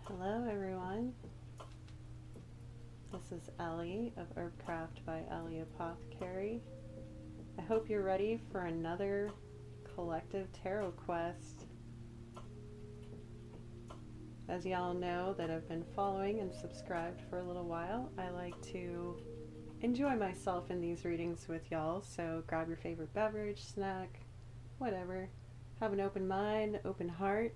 Hello everyone, this is Ellie of Herbcraft by Ellie Apothecary. I hope you're ready for another collective tarot quest. As y'all know that have been following and subscribed for a little while, I like to enjoy myself in these readings with y'all, so grab your favorite beverage, snack, whatever. Have an open mind, open heart.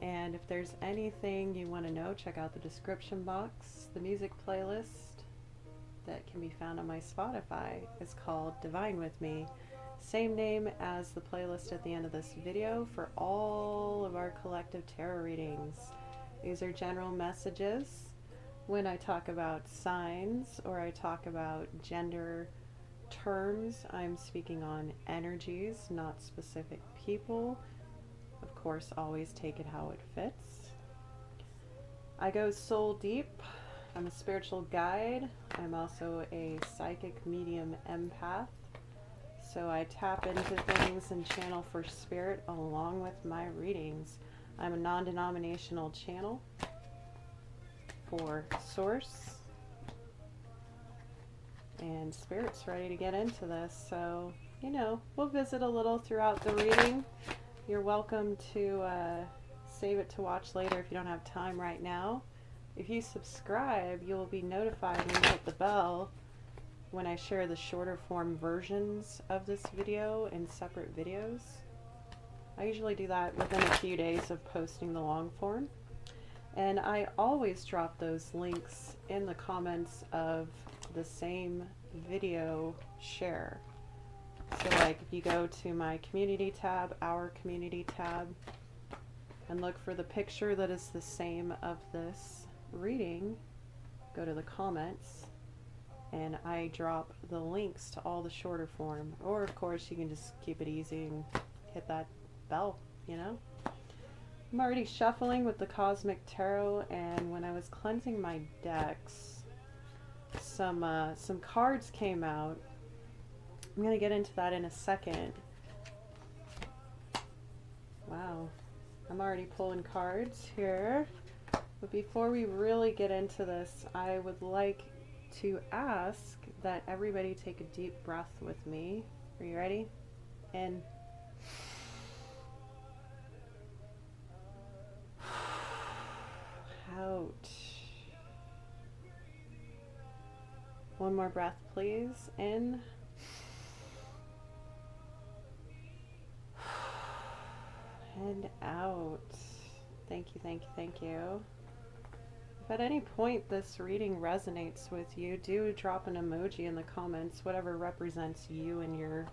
And if there's anything you want to know, check out the description box. The music playlist that can be found on my Spotify is called Divine With Me. Same name as the playlist at the end of this video for all of our collective tarot readings. These are general messages. When I talk about signs or I talk about gender terms, I'm speaking on energies, not specific people. Of course, always take it how it fits. I go soul deep. I'm a spiritual guide. I'm also a psychic medium empath. So I tap into things and channel for spirit along with my readings. I'm a non-denominational channel for source. And spirit's ready to get into this. So, you know, we'll visit a little throughout the reading. You're welcome to save it to watch later if you don't have time right now. If you subscribe, you'll be notified when you hit the bell when I share the shorter form versions of this video in separate videos. I usually do that within a few days of posting the long form. And I always drop those links in the comments of the same video share. So like if you go to my community tab, our community tab, and look for the picture that is the same of this reading, go to the comments and I drop the links to all the shorter form. Or of course you can just keep it easy and hit that bell, you know. I'm already shuffling with the Cosmic Tarot, and when I was cleansing my decks, some cards came out. I'm going to get into that in a second. Wow, I'm already pulling cards here. But before we really get into this, I would like to ask that everybody take a deep breath with me. Are you ready? In. Out. One more breath, please. In. And out. Thank you, thank you, thank you. If at any point this reading resonates with you, do drop an emoji in the comments, whatever represents you and your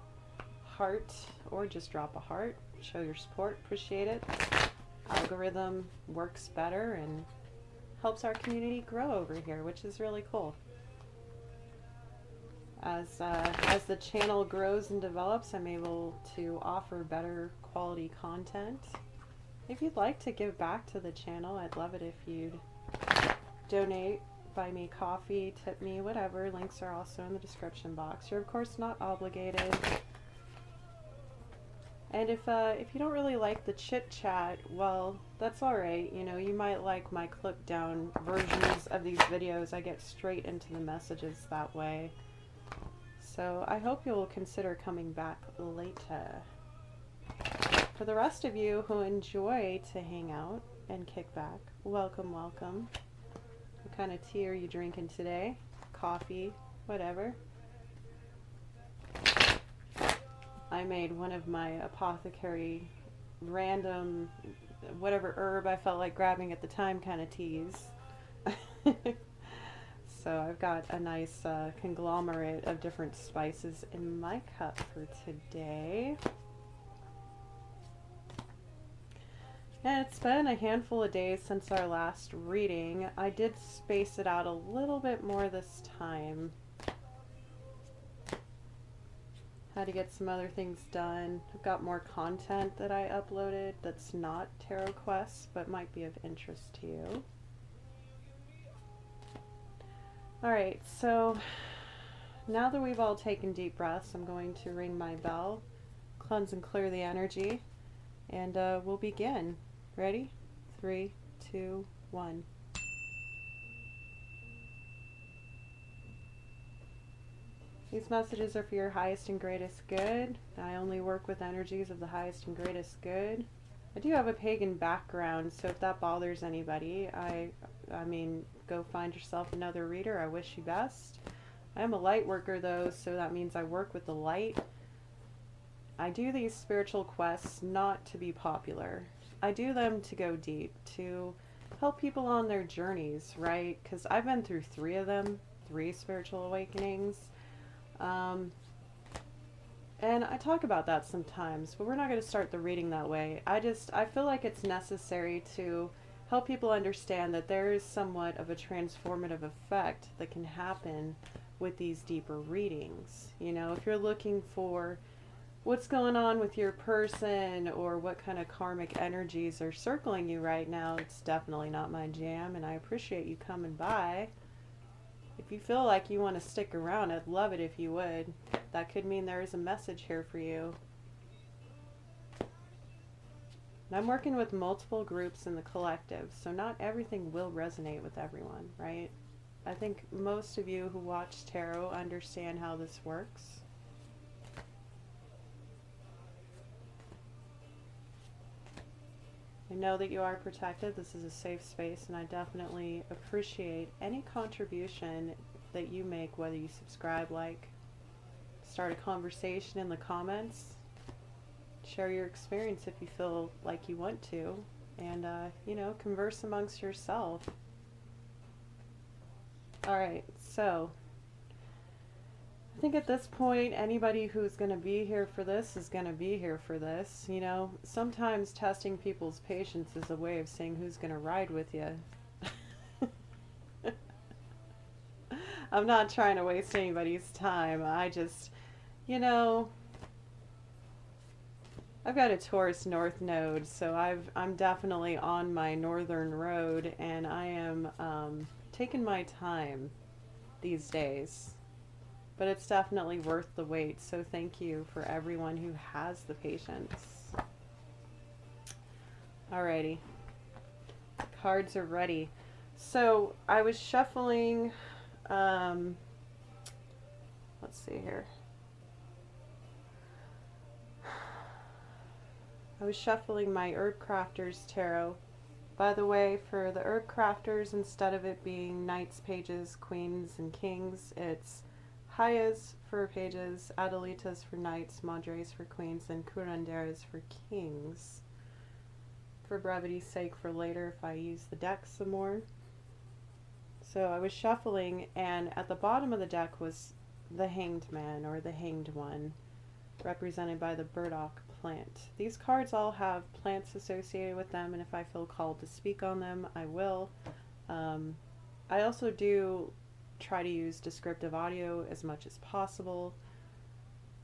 heart, or just drop a heart. Show your support, appreciate it. Algorithm works better and helps our community grow over here, which is really cool. As the channel grows and develops, I'm able to offer better quality content. If you'd like to give back to the channel, I'd love it if you'd donate, buy me coffee, tip me, whatever. Links are also in the description box. You're of course not obligated. And if you don't really like the chit chat, well, that's alright. You know, you might like my clip down versions of these videos. I get straight into the messages that way. So I hope you'll consider coming back later. For the rest of you who enjoy to hang out and kick back, welcome, welcome. What kind of tea are you drinking today? Coffee, whatever. I made one of my apothecary random, whatever herb I felt like grabbing at the time kind of teas. So I've got a nice conglomerate of different spices in my cup for today. And it's been a handful of days since our last reading. I did space it out a little bit more this time. Had to get some other things done. I've got more content that I uploaded that's not tarot quests, but might be of interest to you. Alright, so now that we've all taken deep breaths, I'm going to ring my bell, cleanse and clear the energy, and we'll begin. Ready? 3, 2, 1. These messages are for your highest and greatest good. I only work with energies of the highest and greatest good. I do have a pagan background, so if that bothers anybody, I mean, go find yourself another reader. I wish you best. I am a light worker though, so that means I work with the light. I do these spiritual quests not to be popular. I do them to go deep, to help people on their journeys, right? Because I've been through 3 of them, 3 spiritual awakenings. And I talk about that sometimes, but we're not going to start the reading that way. I feel like it's necessary to help people understand that there is somewhat of a transformative effect that can happen with these deeper readings. You know, if you're looking for what's going on with your person or what kind of karmic energies are circling you right now, it's definitely not my jam, and I appreciate you coming by. If you feel like you want to stick around, I'd love it if you would. That could mean there is a message here for you. And I'm working with multiple groups in the collective, so not everything will resonate with everyone, right? I think most of you who watch tarot understand how this works. I know that you are protected. This is a safe space, and I definitely appreciate any contribution that you make, whether you subscribe, like, start a conversation in the comments, share your experience if you feel like you want to, and, you know, converse amongst yourself. Alright, so I think at this point, anybody who's going to be here for this is going to be here for this. You know, sometimes testing people's patience is a way of saying who's going to ride with you. I'm not trying to waste anybody's time. I just, you know, I've got a Taurus North node, so I'm definitely on my northern road, and I am taking my time these days. But it's definitely worth the wait, so thank you for everyone who has the patience. Alrighty. Cards are ready. So I was shuffling, let's see here. I was shuffling my Herbcrafters tarot. By the way, for the Herbcrafters, instead of it being knights, pages, queens, and kings, it's Hayas for pages, Adelitas for knights, Madres for queens, and Curanderas for kings. For brevity's sake for later if I use the deck some more. So I was shuffling, and at the bottom of the deck was the Hanged Man, or the Hanged One, represented by the burdock plant. These cards all have plants associated with them, and if I feel called to speak on them, I will. I also do try to use descriptive audio as much as possible.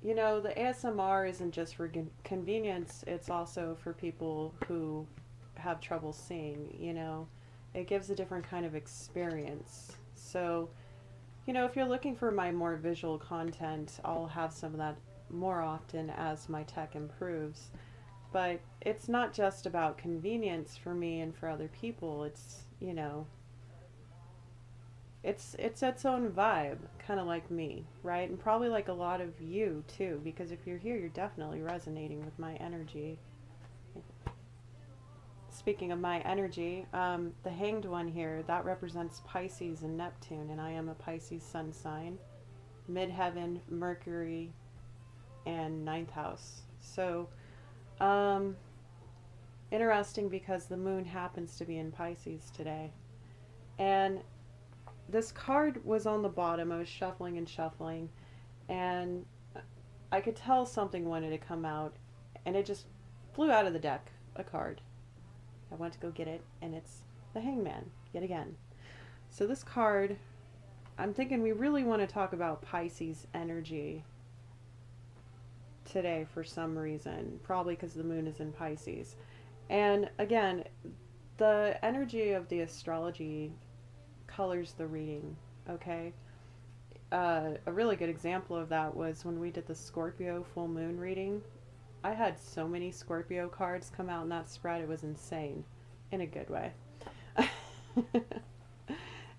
You know, the ASMR isn't just for convenience, it's also for people who have trouble seeing, you know. It gives a different kind of experience. So, you know, if you're looking for my more visual content, I'll have some of that more often as my tech improves. But it's not just about convenience for me and for other people. It's, you know, it's its own vibe, kind of like me, right? And probably like a lot of you too, because if you're here, you're definitely resonating with my energy. Speaking of my energy, the Hanged One here, that represents Pisces and Neptune, and I am a Pisces sun sign, midheaven, Mercury, and 9th house. So, interesting because the moon happens to be in Pisces today. And this card was on the bottom. I was shuffling and shuffling, and I could tell something wanted to come out, and it just flew out of the deck, a card. I went to go get it, and it's the Hangman yet again. So this card, I'm thinking we really want to talk about Pisces energy today for some reason, probably because the moon is in Pisces. And again, the energy of the astrology colors the reading, okay? A really good example of that was when we did the Scorpio full moon reading. I had so many Scorpio cards come out in that spread, it was insane, in a good way.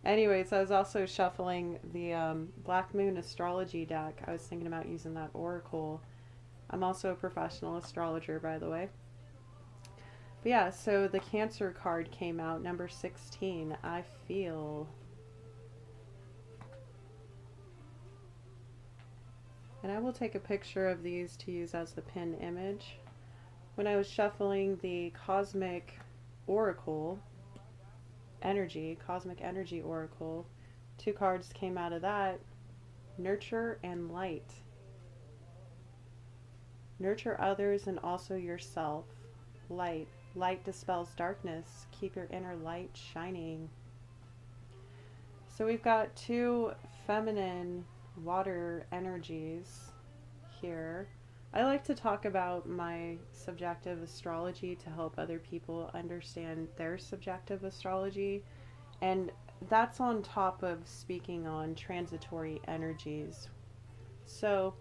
Anyways, I was also shuffling the Black Moon astrology deck. I was thinking about using that oracle. I'm also a professional astrologer, by the way. But yeah, so the Cancer card came out, number 16. I feel. And I will take a picture of these to use as the pin image. When I was shuffling the Cosmic Oracle Energy, Cosmic Energy Oracle, 2 cards came out of that. Nurture and Light. Nurture others and also yourself. Light. Light dispels darkness. Keep your inner light shining. So we've got 2 feminine water energies here. I like to talk about my subjective astrology to help other people understand their subjective astrology, and that's on top of speaking on transitory energies. So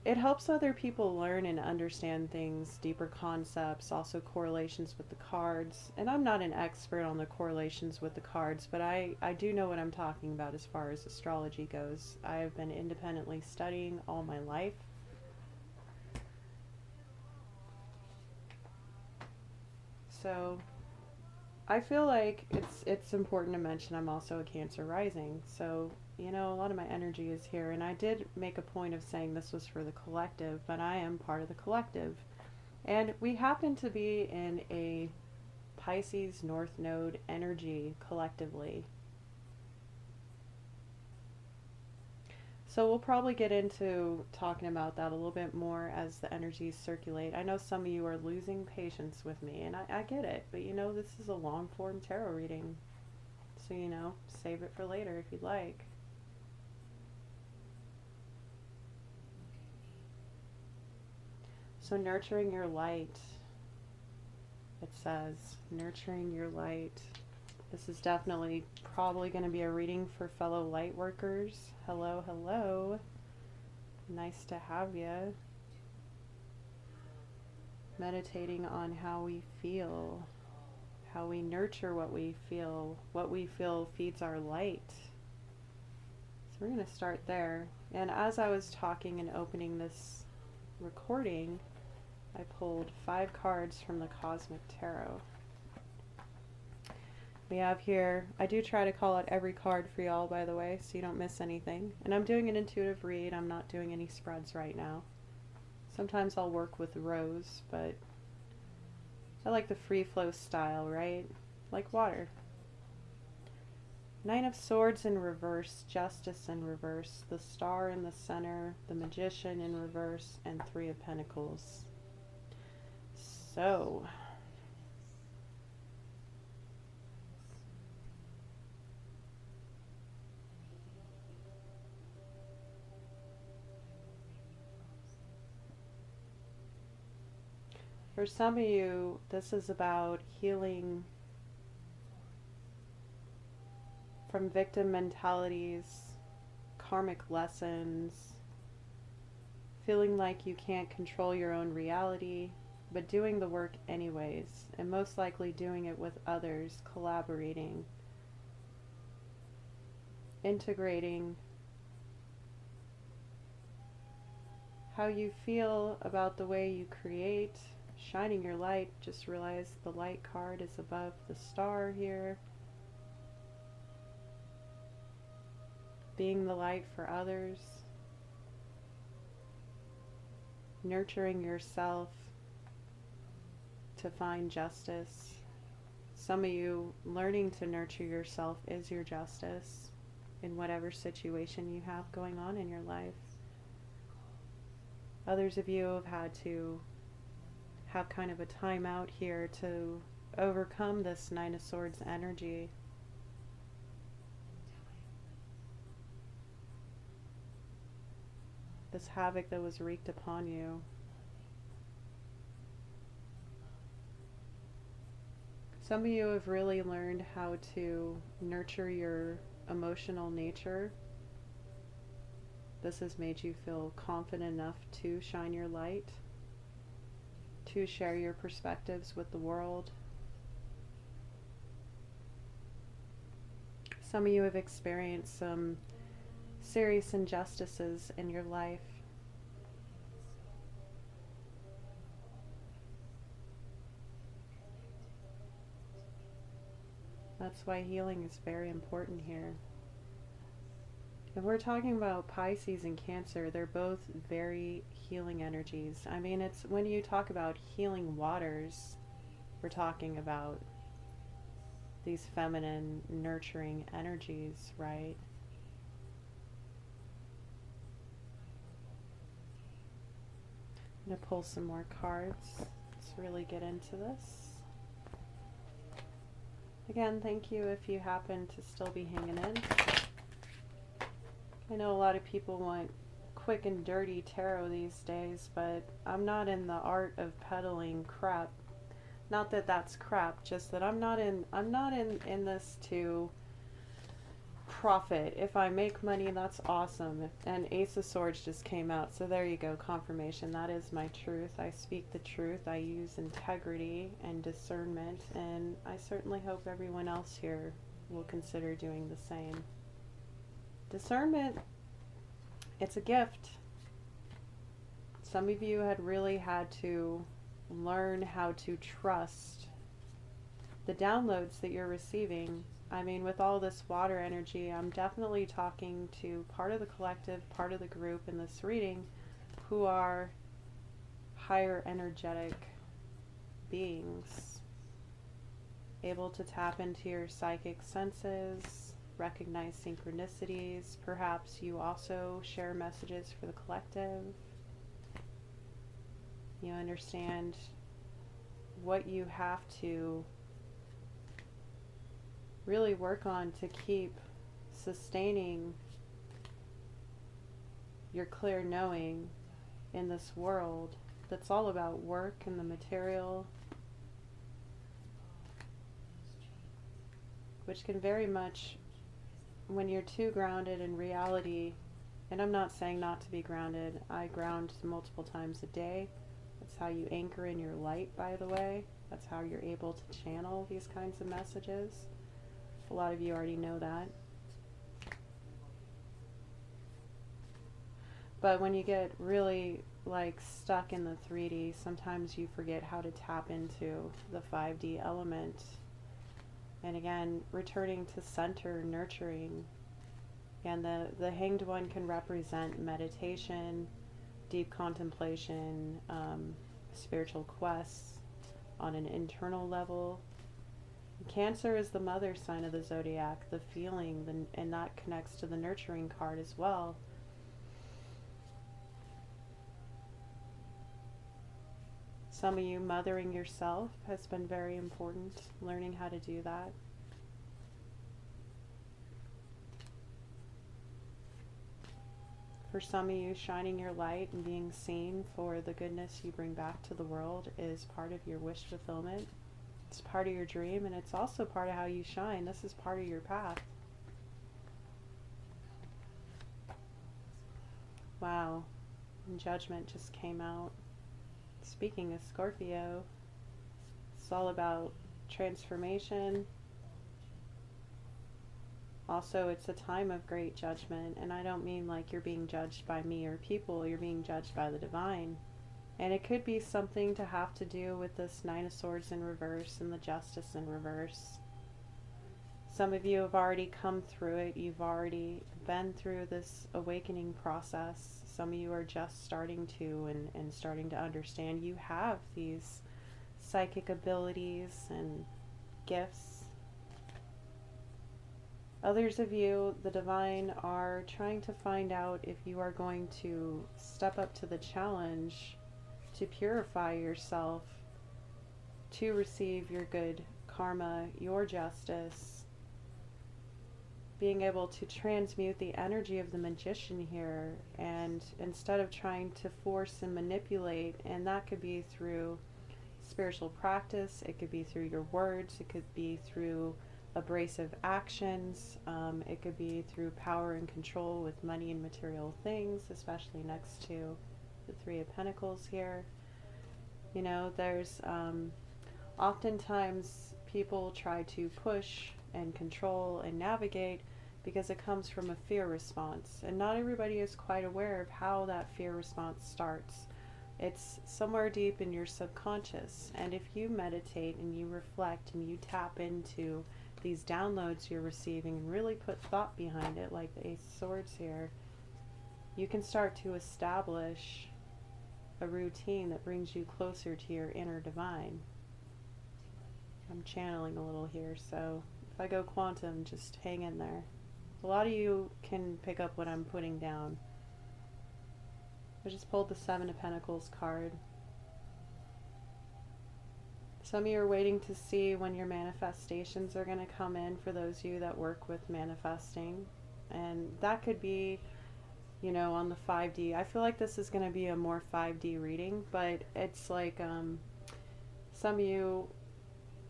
it helps other people learn and understand things, deeper concepts, also correlations with the cards. And I'm not an expert on the correlations with the cards, but I do know what I'm talking about as far as astrology goes. I have been independently studying all my life. So I feel like it's important to mention I'm also a Cancer rising. So, you know, a lot of my energy is here. And I did make a point of saying this was for the collective, but I am part of the collective. And we happen to be in a Pisces North Node energy collectively. So we'll probably get into talking about that a little bit more as the energies circulate. I know some of you are losing patience with me, and I get it, but you know, this is a long form tarot reading. So, you know, save it for later if you'd like. So nurturing your light, it says, nurturing your light. This is definitely probably going to be a reading for fellow light workers. Hello, hello. Nice to have you. Meditating on how we feel, how we nurture what we feel feeds our light. So we're going to start there. And as I was talking and opening this recording, I pulled 5 cards from the Cosmic Tarot. We have here, I do try to call out every card for y'all, by the way, so you don't miss anything. And I'm doing an intuitive read. I'm not doing any spreads right now. Sometimes I'll work with rows, but I like the free flow style, right? Like water. 9 of Swords in reverse, Justice in reverse, the Star in the center, the Magician in reverse, and 3 of Pentacles. So for some of you, this is about healing from victim mentalities, karmic lessons, feeling like you can't control your own reality, but doing the work anyways, and most likely doing it with others, collaborating, integrating how you feel about the way you create, shining your light. Just realize the light card is above the star here. Being the light for others. Nurturing yourself to find justice. Some of you, learning to nurture yourself is your justice in whatever situation you have going on in your life. Others of you have had to have kind of a timeout here to overcome this Nine of Swords energy. This havoc that was wreaked upon you. Some of you have really learned how to nurture your emotional nature. This has made you feel confident enough to shine your light, to share your perspectives with the world. Some of you have experienced some serious injustices in your life. That's why healing is very important here. If we're talking about Pisces and Cancer, they're both very healing energies. I mean, it's when you talk about healing waters, we're talking about these feminine, nurturing energies, right? I'm going to pull some more cards. Let's really get into this. Again, thank you if you happen to still be hanging in. I know a lot of people want quick and dirty tarot these days, but I'm not in the art of peddling crap. Not that that's crap, just that I'm not in this to profit. If I make money, that's awesome. And Ace of Swords just came out, so there you go, confirmation. That is my truth. I speak the truth. I use integrity and discernment, and I certainly hope everyone else here will consider doing the same. Discernment, it's a gift. Some of you had really had to learn how to trust the downloads that you're receiving. I mean, with all this water energy, I'm definitely talking to part of the collective, part of the group in this reading who are higher energetic beings, able to tap into your psychic senses, recognize synchronicities. Perhaps you also share messages for the collective. You understand what you have to really work on to keep sustaining your clear knowing in this world that's all about work and the material, which can very much, when you're too grounded in reality, and I'm not saying not to be grounded, I ground multiple times a day. That's how you anchor in your light, by the way. That's how you're able to channel these kinds of messages. A lot of you already know that. But when you get really like stuck in the 3D, sometimes you forget how to tap into the 5D element. And again, returning to center, nurturing. And the Hanged One can represent meditation, deep contemplation, spiritual quests on an internal level. Cancer is the mother sign of the zodiac, the feeling, and that connects to the nurturing card as well. Some of you, mothering yourself has been very important, learning how to do that. For some of you, shining your light and being seen for the goodness you bring back to the world is part of your wish fulfillment. It's part of your dream, and it's also part of how you shine. This is part of your path. Wow. And Judgment just came out. Speaking of Scorpio, it's all about transformation. Also, it's a time of great judgment, and I don't mean like you're being judged by me or people, you're being judged by the divine. And it could be something to have to do with this Nine of Swords in reverse and the Justice in reverse. Some of you have already come through it. You've already been through this awakening process. Some of you are just starting to and starting to understand you have these psychic abilities and gifts. Others of you, the divine, are trying to find out if you are going to step up to the challenge to purify yourself to receive your good karma, your justice, being able to transmute the energy of the magician here, and instead of trying to force and manipulate, and that could be through spiritual practice, it could be through your words, it could be through abrasive actions, it could be through power and control with money and material things, especially next to the Three of Pentacles here. You know, there's oftentimes people try to push and control and navigate because it comes from a fear response, and not everybody is quite aware of how that fear response starts. It's somewhere deep in your subconscious, and if you meditate and you reflect and you tap into these downloads you're receiving and really put thought behind it, like the Ace of Swords here, you can start to establish a routine that brings you closer to your inner divine. I'm channeling a little here, so if I go quantum, just hang in there. A lot of you can pick up what I'm putting down. I just pulled the Seven of Pentacles card. Some of you are waiting to see when your manifestations are going to come in, for those of you that work with manifesting. And that could be, you know, on the 5D. I feel like this is going to be a more 5D reading, but it's like some of you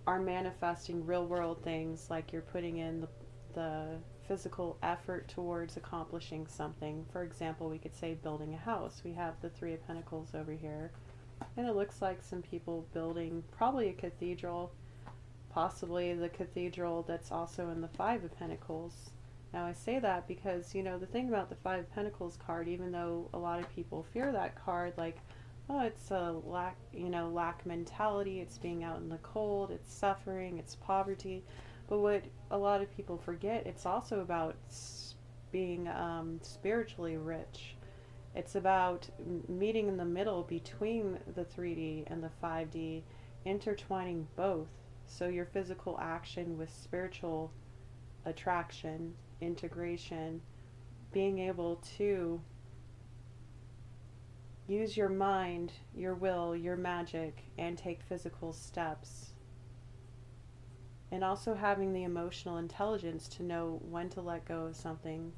are manifesting real world things, like you're putting in the physical effort towards accomplishing something. For example, we could say building a house. We have the Three of Pentacles over here, and it looks like some people building probably a cathedral, possibly the cathedral that's also in the Five of Pentacles. Now I say that because, you know, the thing about the Five of Pentacles card, even though a lot of people fear that card, like, oh, it's a lack, you know, lack mentality, it's being out in the cold, it's suffering, it's poverty. But what a lot of people forget, it's also about being spiritually rich. It's about meeting in the middle between the 3D and the 5D, intertwining both. So your physical action with spiritual attraction, integration, being able to use your mind, your will, your magic, and take physical steps. And also having the emotional intelligence to know when to let go of something,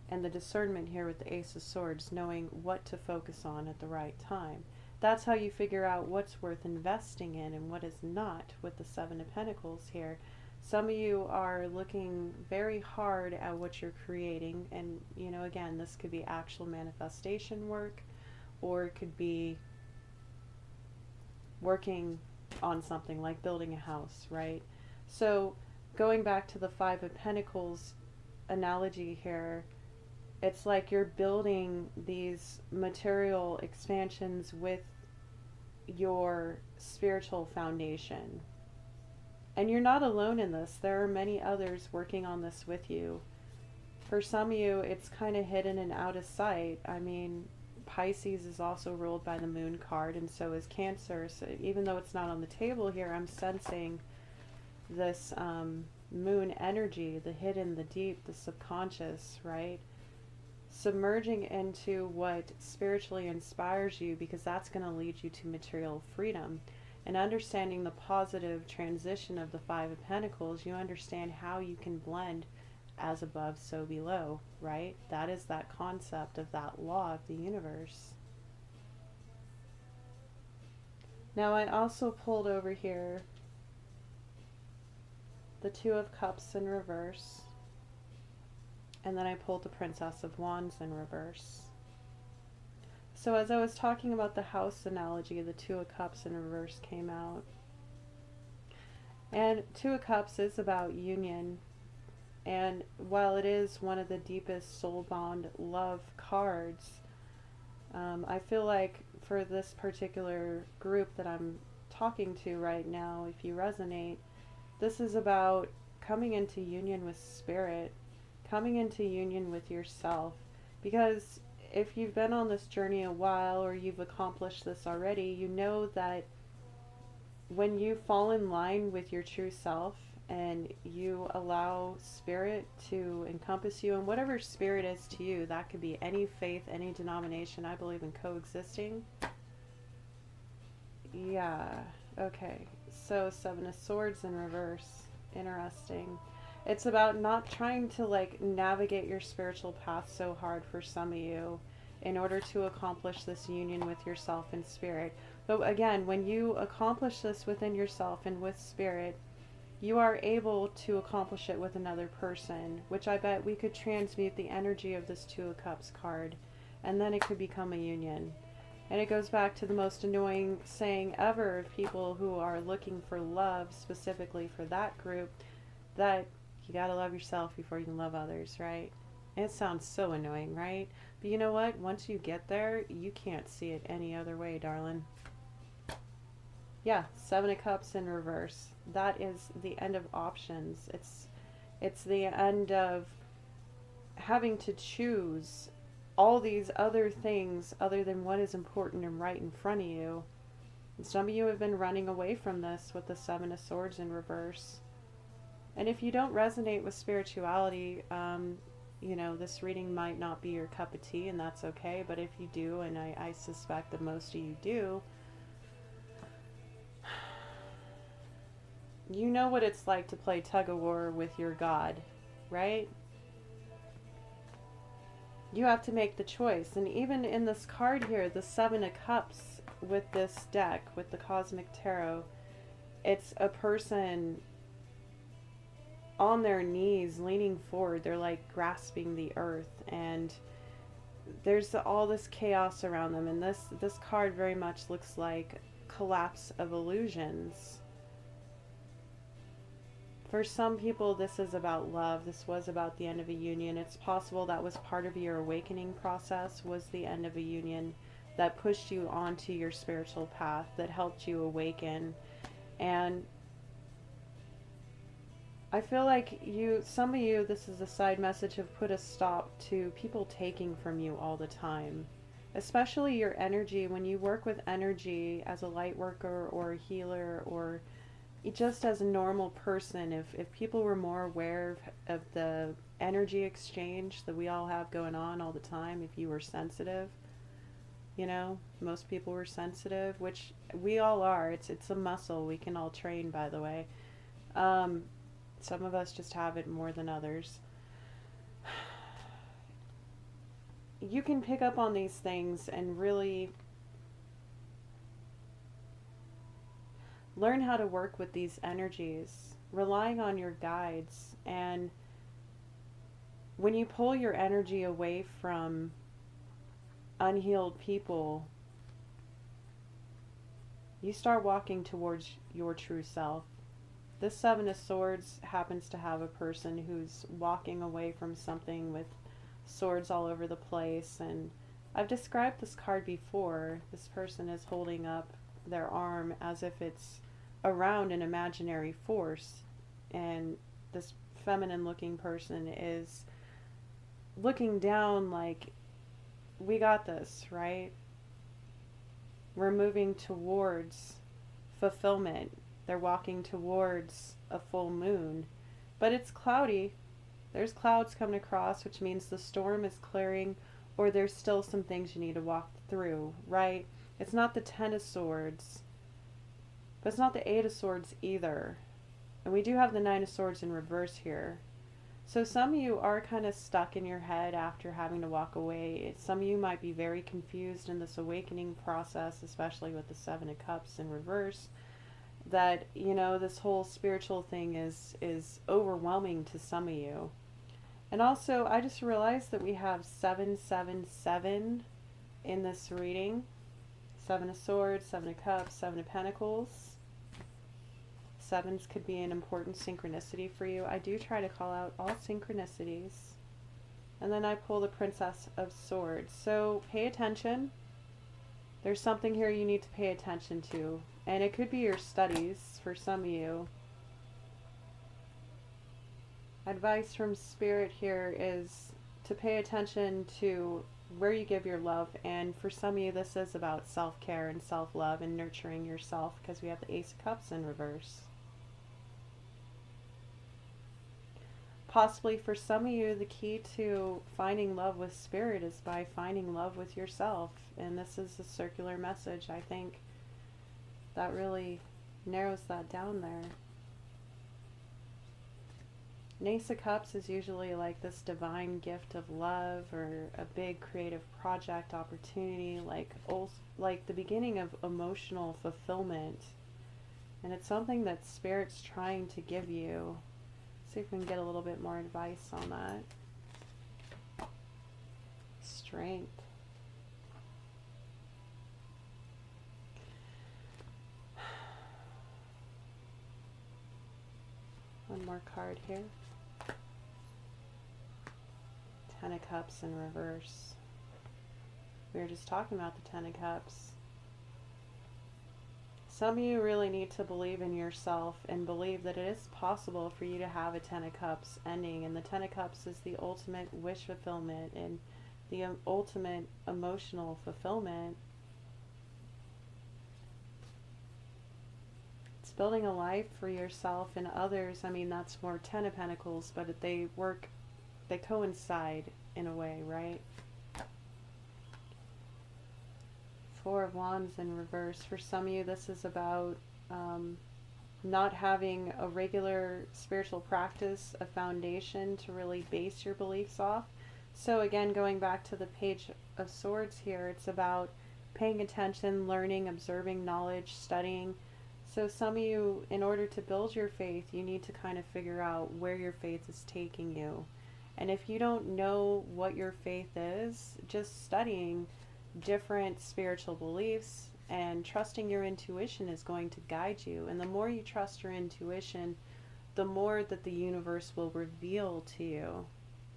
and the discernment here with the Ace of Swords, knowing what to focus on at the right time. That's how you figure out what's worth investing in and what is not with the Seven of Pentacles here. Some of you are looking very hard at what you're creating, and, you know, again, this could be actual manifestation work, or it could be working on something like building a house, right? So going back to the Five of Pentacles analogy here, it's like you're building these material expansions with your spiritual foundation. And you're not alone in this. There are many others working on this with you. For some of you, it's kind of hidden and out of sight. I mean, Pisces is also ruled by the Moon card, and so is Cancer. So even though it's not on the table here, I'm sensing this moon energy, the hidden, the deep, the subconscious, right? Submerging into what spiritually inspires you, because that's going to lead you to material freedom. And understanding the positive transition of the Five of Pentacles, you understand how you can blend as above, so below, right? That is that concept of that law of the universe. Now I also pulled over here the Two of Cups in reverse, and then I pulled the Princess of Wands in reverse. So as I was talking about the house analogy, the Two of Cups in reverse came out. And Two of Cups is about union, and while it is one of the deepest soul bond love cards, I feel like for this particular group that I'm talking to right now, if you resonate, this is about coming into union with spirit, coming into union with yourself. Because if you've been on this journey a while, or you've accomplished this already, you know that when you fall in line with your true self and you allow spirit to encompass you, and whatever spirit is to you, that could be any faith, any denomination. I believe in coexisting. Yeah, Okay, so Seven of Swords in reverse. Interesting. It's about not trying to like navigate your spiritual path so hard for some of you in order to accomplish this union with yourself and spirit. But again, when you accomplish this within yourself and with spirit, you are able to accomplish it with another person, which I bet we could transmute the energy of this Two of Cups card, and then it could become a union. And it goes back to the most annoying saying ever of people who are looking for love, specifically for that group, that you gotta love yourself before you can love others, right? It sounds so annoying, right? But you know what? Once you get there, you can't see it any other way, darling. Yeah, Seven of Cups in reverse. That is the end of options. It's the end of having to choose all these other things other than what is important and right in front of you. And some of you have been running away from this with the Seven of Swords in reverse. And if you don't resonate with spirituality, you know, this reading might not be your cup of tea, and that's okay. But if you do, and I suspect that most of you do, you know what it's like to play tug of war with your God, right? You have to make the choice. And even in this card here, the Seven of Cups with this deck, with the Cosmic Tarot, it's a person on their knees leaning forward. They're like grasping the earth, and there's all this chaos around them. And this card very much looks like collapse of illusions. For some people, this is about love. This was about the end of a union. It's possible that was part of your awakening process, was the end of a union that pushed you onto your spiritual path, that helped you awaken. And I feel like some of you, this is a side message, have put a stop to people taking from you all the time. Especially your energy. When you work with energy as a light worker or a healer, or just as a normal person, if people were more aware of the energy exchange that we all have going on all the time, if you were sensitive, you know, most people were sensitive, which we all are. It's a muscle we can all train, by the way. Some of us just have it more than others. You can pick up on these things and really learn how to work with these energies, relying on your guides. And when you pull your energy away from unhealed people, you start walking towards your true self. This Seven of Swords happens to have a person who's walking away from something with swords all over the place. And I've described this card before. This person is holding up their arm as if it's around an imaginary force, and this feminine looking person is looking down like, we got this, right? We're moving towards fulfillment. They're walking towards a full moon, but it's cloudy. There's clouds coming across, which means the storm is clearing, or there's still some things you need to walk through, right? It's not the Ten of Swords, but it's not the Eight of Swords either. And we do have the Nine of Swords in reverse here. So some of you are kind of stuck in your head after having to walk away. Some of you might be very confused in this awakening process, especially with the Seven of Cups in reverse, that, you know, this whole spiritual thing is overwhelming to some of you. And also, I just realized that we have 777 in this reading. Seven of Swords, Seven of Cups, Seven of Pentacles. Sevens could be an important synchronicity for you. I do try to call out all synchronicities. And then I pull the Princess of Swords. So pay attention. There's something here you need to pay attention to. And it could be your studies for some of you. Advice from Spirit here is to pay attention to where you give your love. And for some of you, this is about self-care and self-love and nurturing yourself, because we have the Ace of Cups in reverse. Possibly for some of you, the key to finding love with Spirit is by finding love with yourself. And this is a circular message, I think, that really narrows that down there. An Ace of Cups is usually like this divine gift of love or a big creative project opportunity, like the beginning of emotional fulfillment. And it's something that Spirit's trying to give you. See if we can get a little bit more advice on that. Strength. One more card here. Ten of Cups in reverse. We were just talking about the Ten of Cups. Some of you really need to believe in yourself and believe that it is possible for you to have a Ten of Cups ending. And the Ten of Cups is the ultimate wish fulfillment and the ultimate emotional fulfillment. It's building a life for yourself and others. I mean, that's more Ten of Pentacles, but they coincide in a way, right? Four of Wands in reverse. For some of you, this is about not having a regular spiritual practice, a foundation to really base your beliefs off. So again, going back to the Page of Swords here, it's about paying attention, learning, observing, knowledge, studying. So some of you, in order to build your faith, you need to kind of figure out where your faith is taking you. And if you don't know what your faith is, just studying different spiritual beliefs and trusting your intuition is going to guide you. And the more you trust your intuition, the more that the universe will reveal to you.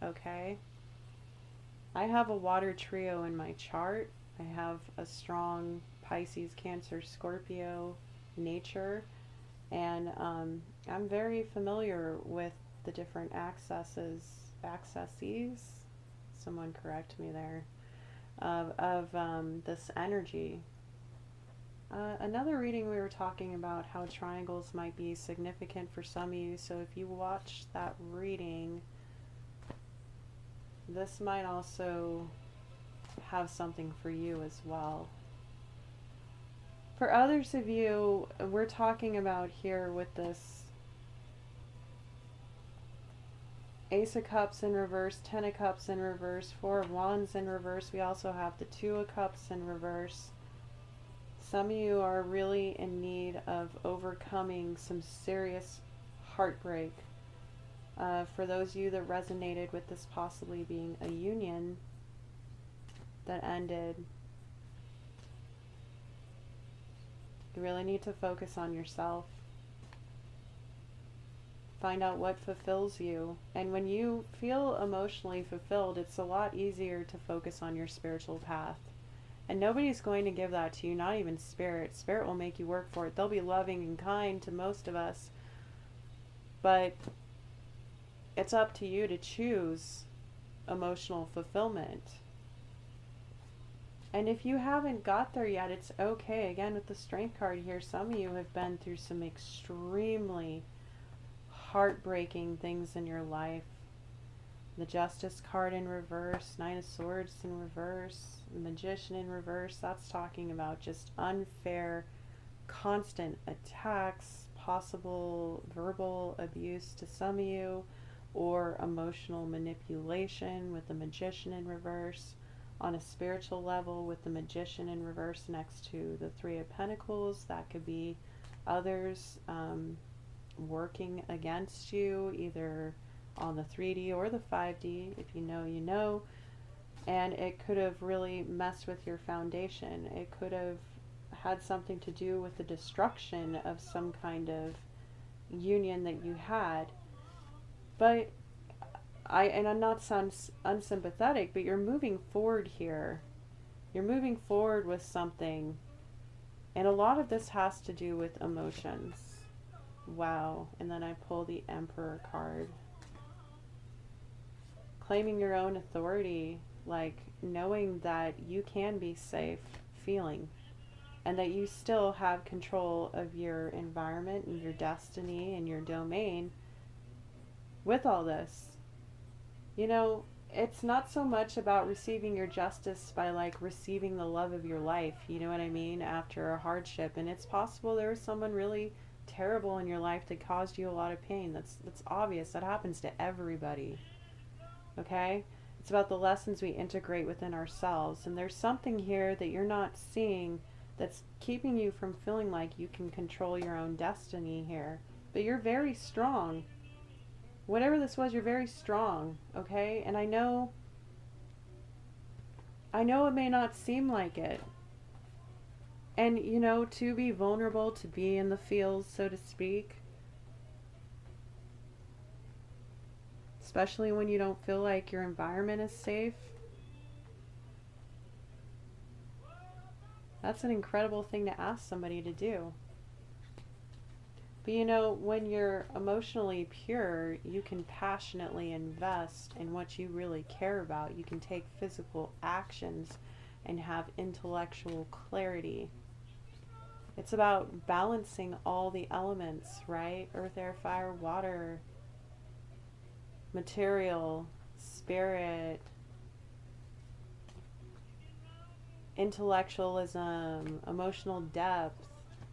Okay? I have a water trio in my chart. I have a strong Pisces, Cancer, Scorpio nature, and I'm very familiar with the different accesses, someone correct me there, of this energy. Another reading, we were talking about how triangles might be significant for some of you, so if you watch that reading, this might also have something for you as well. For others of you, we're talking about here with this Ace of Cups in reverse, Ten of Cups in reverse, Four of Wands in reverse. We also have the Two of Cups in reverse. Some of you are really in need of overcoming some serious heartbreak. For those of you that resonated with this possibly being a union that ended, you really need to focus on yourself. Find out what fulfills you. And when you feel emotionally fulfilled, it's a lot easier to focus on your spiritual path. And nobody's going to give that to you, not even Spirit. Spirit will make you work for it. They'll be loving and kind to most of us. But it's up to you to choose emotional fulfillment. And if you haven't got there yet, it's okay. Again, with the Strength card here, some of you have been through some extremely heartbreaking things in your life. The Justice card in reverse, Nine of Swords in reverse, the Magician in reverse. That's talking about just unfair, constant attacks, possible verbal abuse to some of you, or emotional manipulation with the Magician in reverse. On a spiritual level, with the Magician in reverse next to the Three of Pentacles, that could be others working against you, either on the 3D or the 5D. If you know, you know. And it could have really messed with your foundation. It could have had something to do with the destruction of some kind of union that you had. But I'm not sound unsympathetic, but you're moving forward here. You're moving forward with something. And a lot of this has to do with emotions. Wow. And then I pull the Emperor card. Claiming your own authority, like knowing that you can be safe, feeling, and that you still have control of your environment and your destiny and your domain with all this. You know, it's not so much about receiving your justice by like receiving the love of your life, you know what I mean, after a hardship. And it's possible there was someone really terrible in your life that caused you a lot of pain. That's obvious. That happens to everybody. Okay? It's about the lessons we integrate within ourselves. And there's something here that you're not seeing that's keeping you from feeling like you can control your own destiny here. But you're very strong. Whatever this was, you're very strong, okay? And I know it may not seem like it. And you know, to be vulnerable, to be in the fields, so to speak, especially when you don't feel like your environment is safe, that's an incredible thing to ask somebody to do. But you know, when you're emotionally pure, you can passionately invest in what you really care about. You can take physical actions and have intellectual clarity. It's about balancing all the elements, right? Earth, air, fire, water, material, spirit, intellectualism, emotional depth.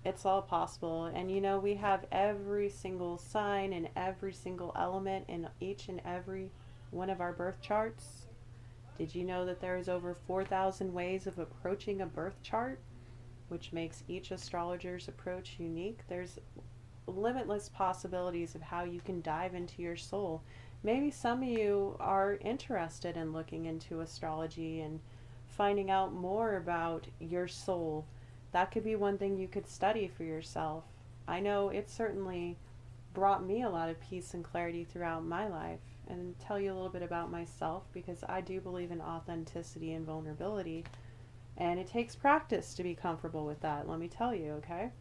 It's all possible. And you know, we have every single sign and every single element in each and every one of our birth charts. Did you know that there is over 4,000 ways of approaching a birth chart, which makes each astrologer's approach unique? There's limitless possibilities of how you can dive into your soul. Maybe some of you are interested in looking into astrology and finding out more about your soul. That could be one thing you could study for yourself. I know it certainly brought me a lot of peace and clarity throughout my life. And tell you a little bit about myself, because I do believe in authenticity and vulnerability. And it takes practice to be comfortable with that, let me tell you, okay?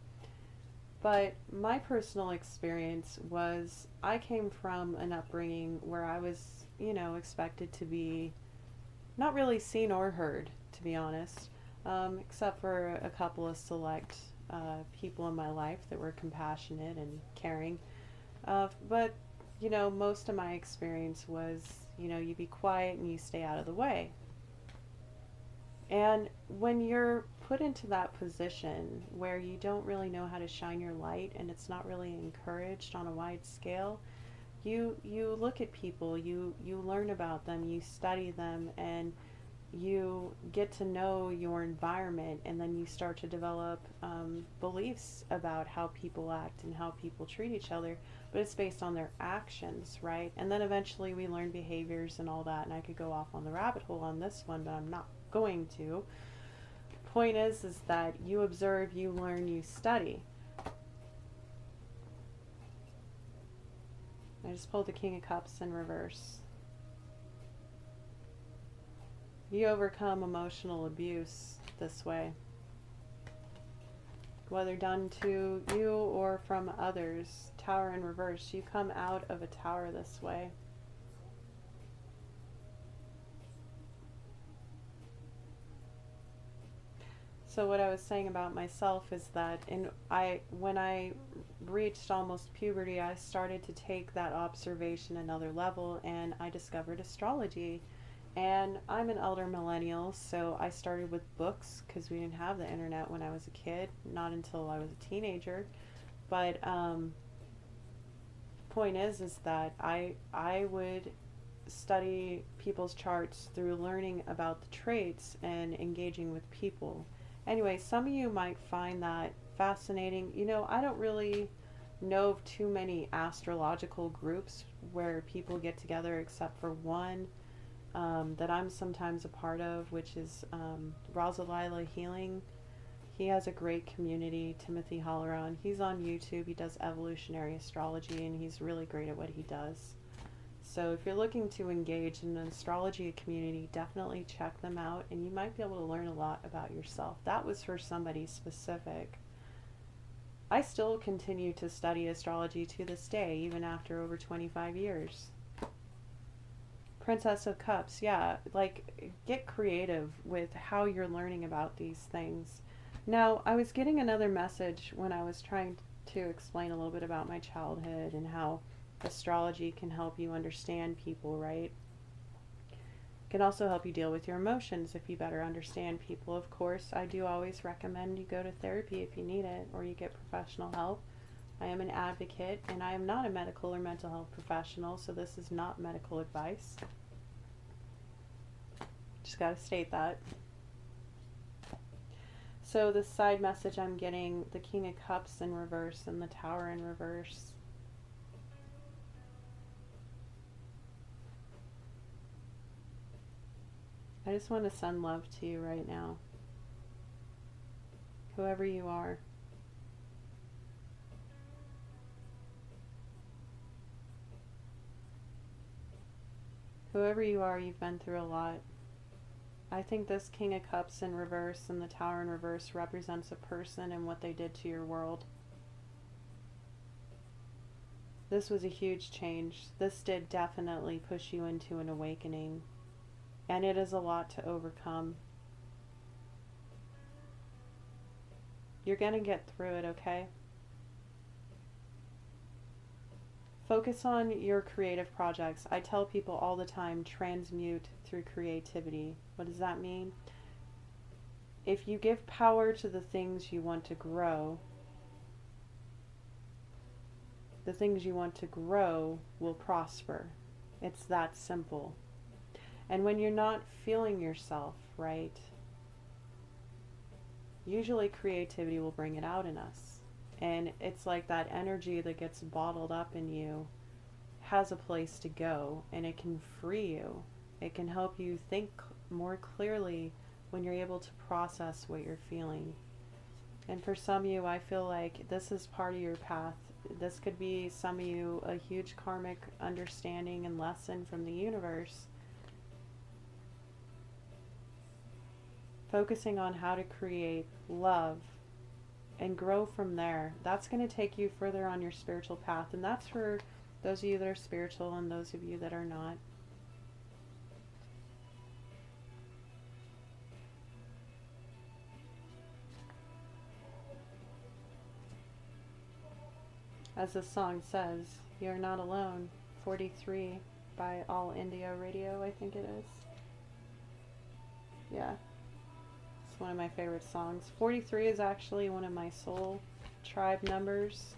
But my personal experience was I came from an upbringing where I was, you know, expected to be not really seen or heard, to be honest, except for a couple of select people in my life that were compassionate and caring. But, you know, most of my experience was, you know, you be quiet and you stay out of the way. And when you're put into that position where you don't really know how to shine your light and it's not really encouraged on a wide scale, you look at people, you learn about them, you study them, and you get to know your environment, and then you start to develop beliefs about how people act and how people treat each other, but it's based on their actions, right? And then eventually we learn behaviors and all that, and I could go off on the rabbit hole on this one, but I'm not going to. Point is that you observe, you learn, you study. I just pulled the King of Cups in reverse. You overcome emotional abuse this way, whether done to you or from others. Tower in reverse. You come out of a tower this way. So what I was saying about myself is that when I reached almost puberty, I started to take that observation another level, and I discovered astrology. And I'm an elder millennial, so I started with books because we didn't have the internet when I was a kid, not until I was a teenager. But point is that I would study people's charts through learning about the traits and engaging with people. Anyway, some of you might find that fascinating. You know, I don't really know of too many astrological groups where people get together except for one that I'm sometimes a part of, which is Rosalila Healing. He has a great community, Timothy Holleran. He's on YouTube. He does evolutionary astrology, and he's really great at what he does. So if you're looking to engage in an astrology community, definitely check them out, and you might be able to learn a lot about yourself. That was for somebody specific. I still continue to study astrology to this day, even after over 25 years. Princess of Cups, yeah, like get creative with how you're learning about these things. Now, I was getting another message when I was trying to explain a little bit about my childhood and how astrology can help you understand people, right? Can also help you deal with your emotions if you better understand people. Of course, I do always recommend you go to therapy if you need it, or you get professional help. I am an advocate, and I am not a medical or mental health professional, so this is not medical advice. Just got to state that. So the side message I'm getting, the King of Cups in reverse and the Tower in reverse. I just want to send love to you right now. Whoever you are. Whoever you are, you've been through a lot. I think this King of Cups in reverse and the Tower in reverse represents a person and what they did to your world. This was a huge change. This did definitely push you into an awakening. And it is a lot to overcome. You're going to get through it, okay? Focus on your creative projects. I tell people all the time, transmute through creativity. What does that mean? If you give power to the things you want to grow, the things you want to grow will prosper. It's that simple. And when you're not feeling yourself, right, usually creativity will bring it out in us. And it's like that energy that gets bottled up in you has a place to go, and it can free you. It can help you think more clearly when you're able to process what you're feeling. And for some of you, I feel like this is part of your path. This could be, some of you, a huge karmic understanding and lesson from the universe. Focusing on how to create love and grow from there. That's going to take you further on your spiritual path. And that's for those of you that are spiritual and those of you that are not. As the song says, you're not alone. 43 by All India Radio, I think it is. Yeah. It's one of my favorite songs. 43 is actually one of my soul tribe numbers.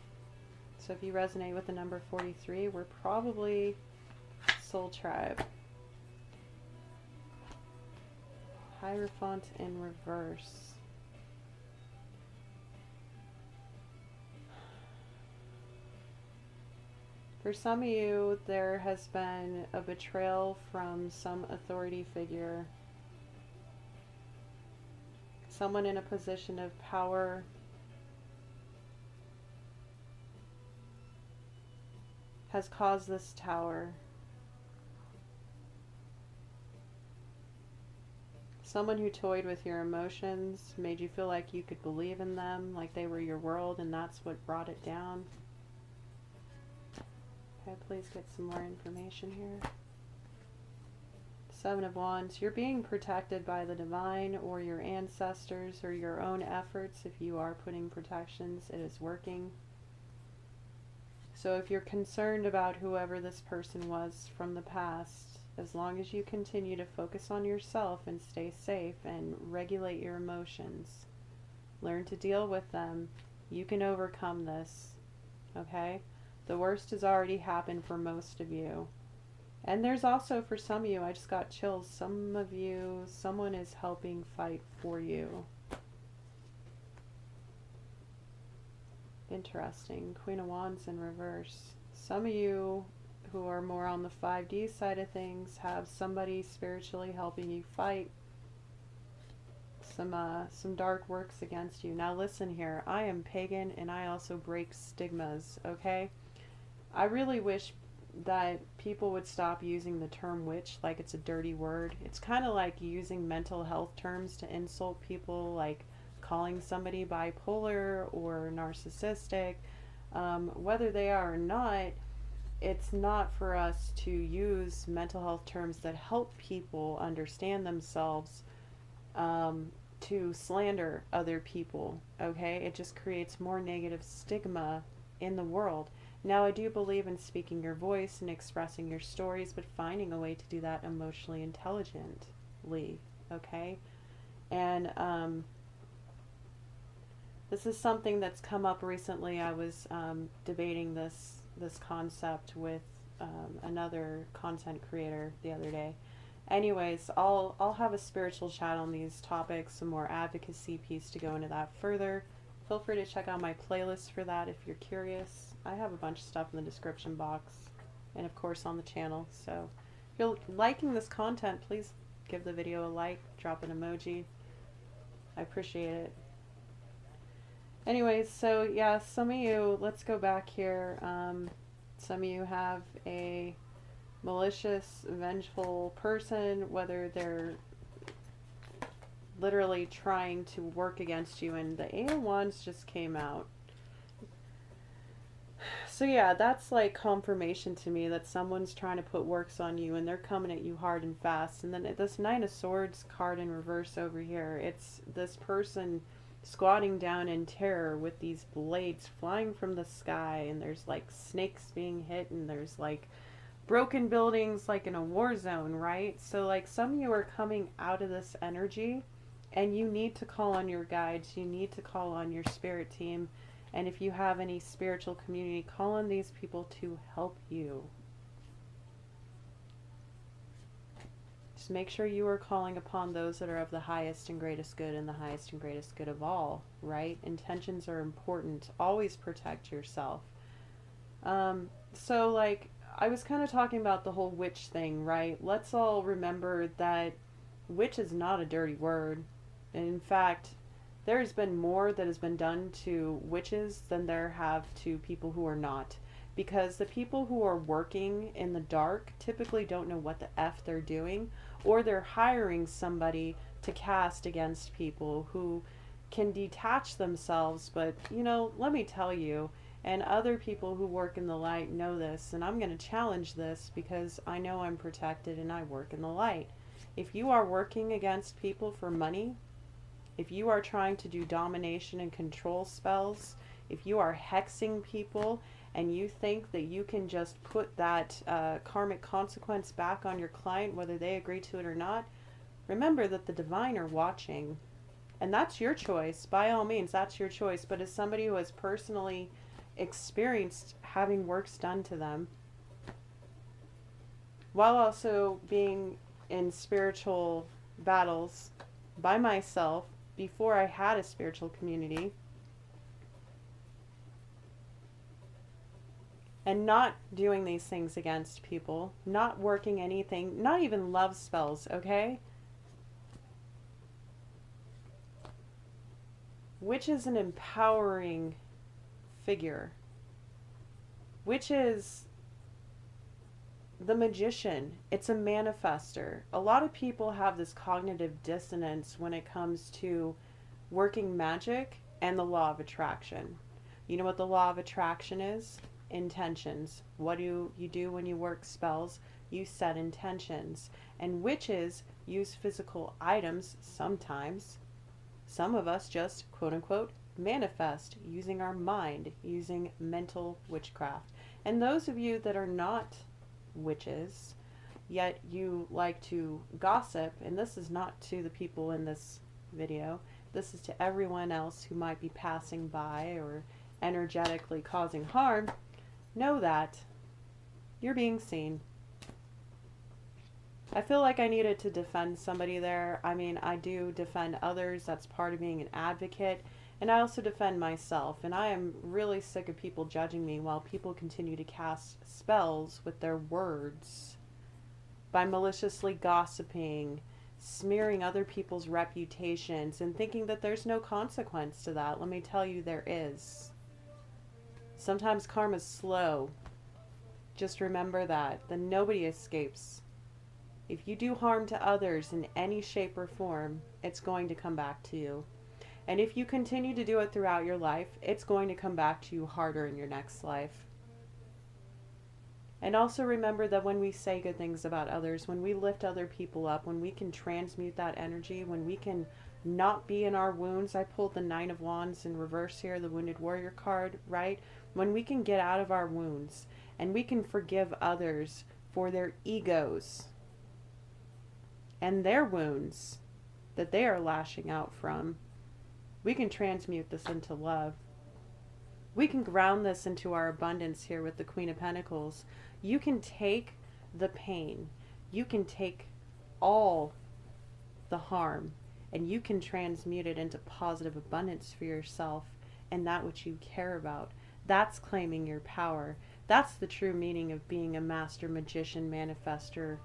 So if you resonate with the number 43, we're probably soul tribe. Hierophant in reverse. For some of you, there has been a betrayal from some authority figure. Someone in a position of power. Has caused this tower. Someone who toyed with your emotions, made you feel like you could believe in them, like they were your world, and that's what brought it down. Okay, please get some more information here. 7 of Wands. You're being protected by the divine or your ancestors or your own efforts. If you are putting protections, it is working. So if you're concerned about whoever this person was from the past, as long as you continue to focus on yourself and stay safe and regulate your emotions, learn to deal with them, you can overcome this, okay? The worst has already happened for most of you. And there's also, for some of you, I just got chills, some of you, someone is helping fight for you. Interesting. Queen of Wands in reverse. Some of you who are more on the 5D side of things have somebody spiritually helping you fight some dark works against you. Now listen here, I am pagan and I also break stigmas, okay? I really wish that people would stop using the term witch like it's a dirty word. It's kind of like using mental health terms to insult people, like calling somebody bipolar or narcissistic. Whether they are or not, it's not for us to use mental health terms that help people understand themselves to slander other people, okay? It just creates more negative stigma in the world. Now, I do believe in speaking your voice and expressing your stories, but finding a way to do that emotionally intelligently, okay? And this is something that's come up recently. I was debating this concept with another content creator the other day. Anyways, I'll have a spiritual chat on these topics, some more advocacy piece to go into that further. Feel free to check out my playlist for that if you're curious. I have a bunch of stuff in the description box and of course on the channel. So if you're liking this content, please give the video a like, drop an emoji. I appreciate it. Anyways, so yeah, some of you, let's go back here. Some of you have a malicious, vengeful person, whether they're literally trying to work against you, and the Eight of Wands just came out. So yeah, that's like confirmation to me that someone's trying to put works on you and they're coming at you hard and fast. And then this Nine of Swords card in reverse over here, it's this person squatting down in terror with these blades flying from the sky, and there's like snakes being hit, and there's like broken buildings like in a war zone, right? So like some of you are coming out of this energy and you need to call on your guides, you need to call on your spirit team, and if you have any spiritual community, call on these people to help you. Just make sure you are calling upon those that are of the highest and greatest good and the highest and greatest good of all, right? Intentions are important. Always protect yourself. So like I was kind of talking about the whole witch thing, right? Let's all remember that witch is not a dirty word. And in fact, there's been more that has been done to witches than there have to people who are not. Because the people who are working in the dark typically don't know what the F they're doing, or they're hiring somebody to cast against people who can detach themselves. But, you know, let me tell you, and other people who work in the light know this, and I'm going to challenge this because I know I'm protected and I work in the light. If you are working against people for money, if you are trying to do domination and control spells, if you are hexing people and you think that you can just put that karmic consequence back on your client, whether they agree to it or not, remember that the divine are watching. And that's your choice. By all means, that's your choice. But as somebody who has personally experienced having works done to them, while also being in spiritual battles by myself before I had a spiritual community, and not doing these things against people, not working anything, not even love spells, okay? Which is an empowering figure. Which is the magician. It's a manifester. A lot of people have this cognitive dissonance when it comes to working magic and the law of attraction. You know what the law of attraction is? Intentions. What do you do when you work spells? You set intentions. And witches use physical items sometimes. Some of us just, quote unquote, manifest using our mind, using mental witchcraft. And those of you that are not witches, yet you like to gossip, and this is not to the people in this video, this is to everyone else who might be passing by or energetically causing harm, know that you're being seen. I feel like I needed to defend somebody there. I mean, I do defend others. That's part of being an advocate. And I also defend myself. And I am really sick of people judging me while people continue to cast spells with their words by maliciously gossiping, smearing other people's reputations, and thinking that there's no consequence to that. Let me tell you, there is. Sometimes karma's slow. Just remember that nobody escapes. If you do harm to others in any shape or form, it's going to come back to you. And if you continue to do it throughout your life, it's going to come back to you harder in your next life. And also remember that when we say good things about others, when we lift other people up, when we can transmute that energy, when we can not be in our wounds. I pulled the Nine of Wands in reverse here, the Wounded Warrior card, right? when we can get out of our wounds and we can forgive others for their egos and their wounds that they are lashing out from, we can transmute this into love. We can ground this into our abundance here with the Queen of Pentacles. You can take the pain, you can take all the harm, and you can transmute it into positive abundance for yourself and that which you care about. That's claiming your power. That's the true meaning of being a master magician, manifester,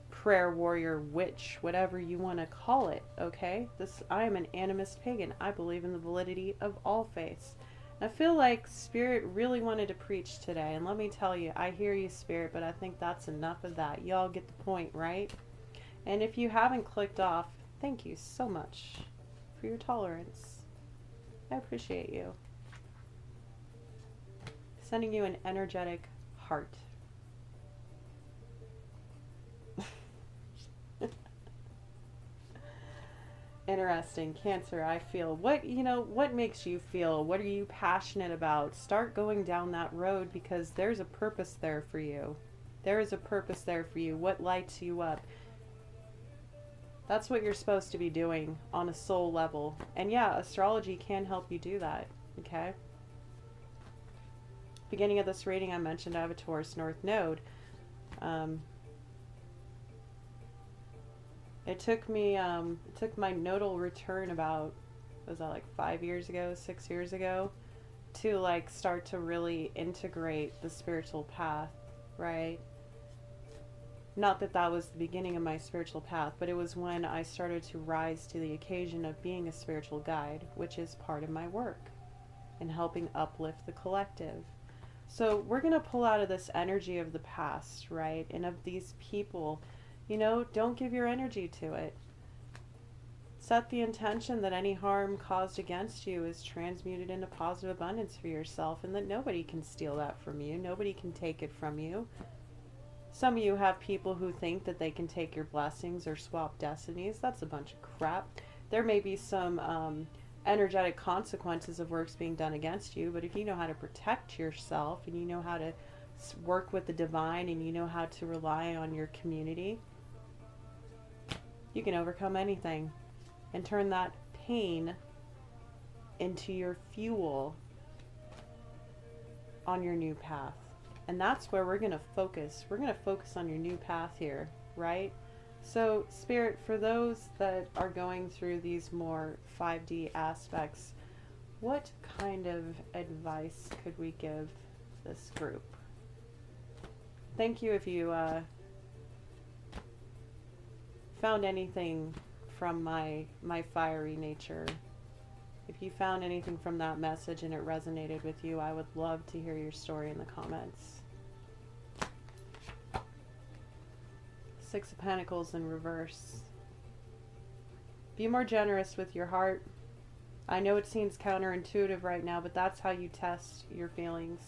prayer warrior, witch, whatever you want to call it, okay? I am an animist pagan. I believe in the validity of all faiths. I feel like Spirit really wanted to preach today, and let me tell you, I hear you, Spirit, but I think that's enough of that. Y'all get the point, right? And if you haven't clicked off, thank you so much for your tolerance. I appreciate you. Sending you an energetic heart. Interesting. Cancer, I feel. What makes you feel? What are you passionate about? Start going down that road, because there's a purpose there for you. There is a purpose there for you. What lights you up? That's what you're supposed to be doing on a soul level. And yeah, astrology can help you do that. Okay? Beginning of this reading, I mentioned I have a Taurus North Node. It took my nodal return about, was that like 5 years ago, 6 years ago, to like start to really integrate the spiritual path, right? Not that that was the beginning of my spiritual path, but it was when I started to rise to the occasion of being a spiritual guide, which is part of my work, and helping uplift the collective. So we're going to pull out of this energy of the past, right? And of these people. Don't give your energy to it. Set the intention that any harm caused against you is transmuted into positive abundance for yourself, and that nobody can steal that from you. Nobody can take it from you. Some of you have people who think that they can take your blessings or swap destinies. That's a bunch of crap. There may be some energetic consequences of works being done against you, but if you know how to protect yourself, and you know how to work with the divine, and you know how to rely on your community, you can overcome anything and turn that pain into your fuel on your new path. And that's where we're going to focus. We're going to focus on your new path here, right? So, Spirit, for those that are going through these more 5D aspects, what kind of advice could we give this group? Thank you if you found anything from my fiery nature. If you found anything from that message and it resonated with you, I would love to hear your story in the comments. Six of Pentacles in reverse. Be more generous with your heart. I know it seems counterintuitive right now, but that's how you test your feelings.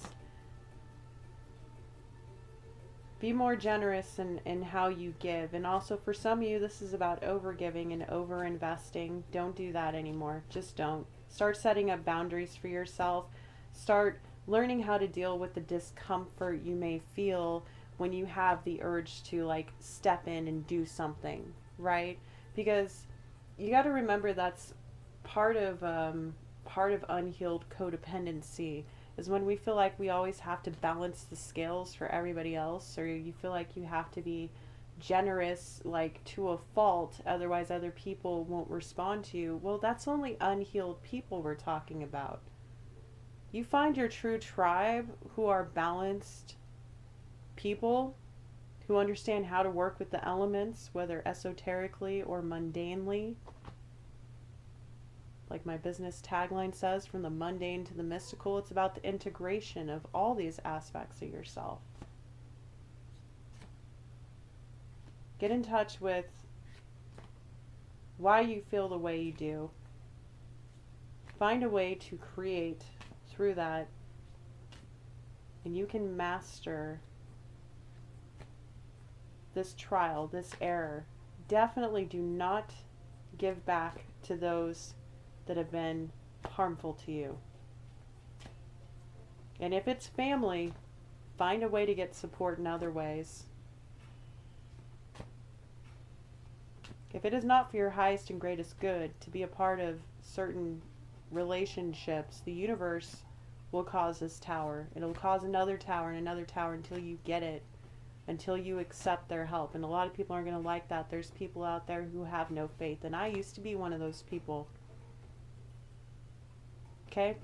Be more generous in how you give. And also for some of you, this is about overgiving and over-investing. Don't do that anymore. Just don't. Start setting up boundaries for yourself. Start learning how to deal with the discomfort you may feel when you have the urge to like step in and do something, right? Because you got to remember that's part of unhealed codependency. Is when we feel like we always have to balance the scales for everybody else, or you feel like you have to be generous like to a fault, otherwise other people won't respond to you. Well, that's only unhealed people we're talking about. You find your true tribe who are balanced people, who understand how to work with the elements, whether esoterically or mundanely. Like my business tagline says, from the mundane to the mystical, it's about the integration of all these aspects of yourself. Get in touch with why you feel the way you do. Find a way to create through that, and you can master this trial, this error. Definitely do not give back to those that have been harmful to you. And if it's family, find a way to get support in other ways. If it is not for your highest and greatest good to be a part of certain relationships, the universe will cause this tower. It'll cause another tower and another tower until you get it, until you accept their help. And a lot of people aren't going to like that. There's people out there who have no faith, and I used to be one of those people. Okay?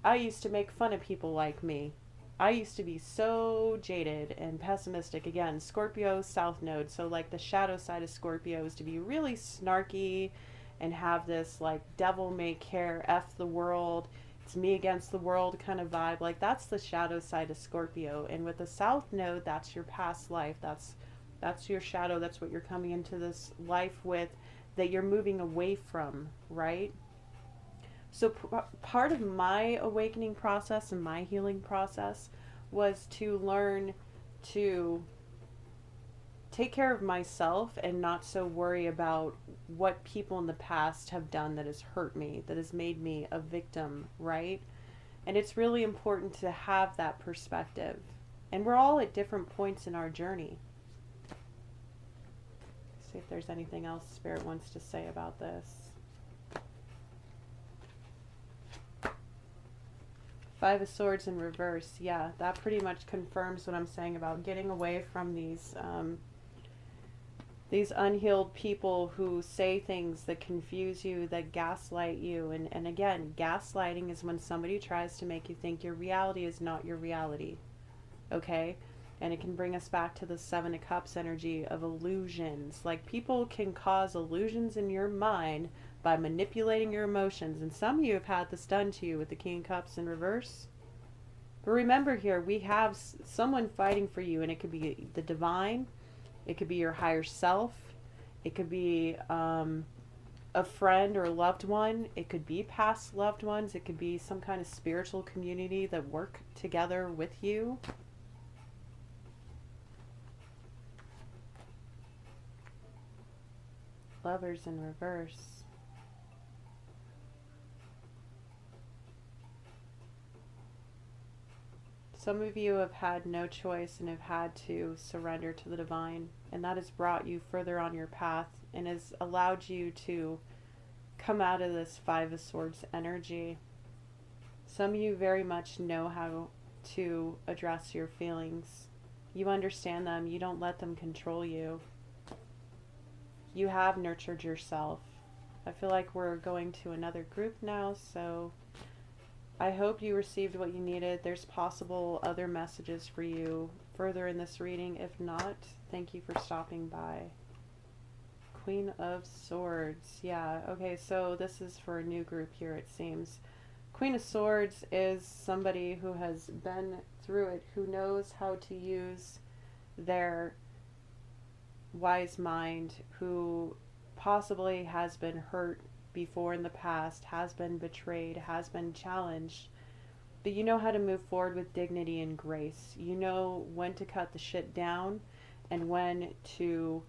I used to make fun of people like me. I used to be so jaded and pessimistic. Again, Scorpio South Node, so like the shadow side of Scorpio is to be really snarky and have this like devil may care, F the world, it's me against the world kind of vibe. Like that's the shadow side of Scorpio. And with the South Node, that's your past life. That's your shadow. That's what you're coming into this life with, that you're moving away from, right? So part of my awakening process and my healing process was to learn to take care of myself and not so worry about what people in the past have done that has hurt me, that has made me a victim, right? And it's really important to have that perspective. And we're all at different points in our journey. See if there's anything else Spirit wants to say about this. Five of Swords in reverse. Yeah, that pretty much confirms what I'm saying about getting away from these unhealed people who say things that confuse you, that gaslight you. And again, gaslighting is when somebody tries to make you think your reality is not your reality. Okay? And it can bring us back to the Seven of Cups energy of illusions. Like people can cause illusions in your mind by manipulating your emotions. And some of you have had this done to you with the King of Cups in reverse. But remember here, we have someone fighting for you, and it could be the divine, it could be your higher self, it could be a friend or a loved one, it could be past loved ones, it could be some kind of spiritual community that work together with you. Lovers in reverse. Some of you have had no choice and have had to surrender to the divine, and that has brought you further on your path and has allowed you to come out of this Five of Swords energy. Some of you very much know how to address your feelings. You understand them. You don't let them control you. You have nurtured yourself. I feel like we're going to another group now, so I hope you received what you needed. There's possible other messages for you further in this reading. If not, thank you for stopping by. Queen of Swords. Yeah, okay, so this is for a new group here, it seems. Queen of Swords is somebody who has been through it, who knows how to use their wise mind, who possibly has been hurt before in the past, has been betrayed, has been challenged, but you know how to move forward with dignity and grace. You know when to cut the shit down and when to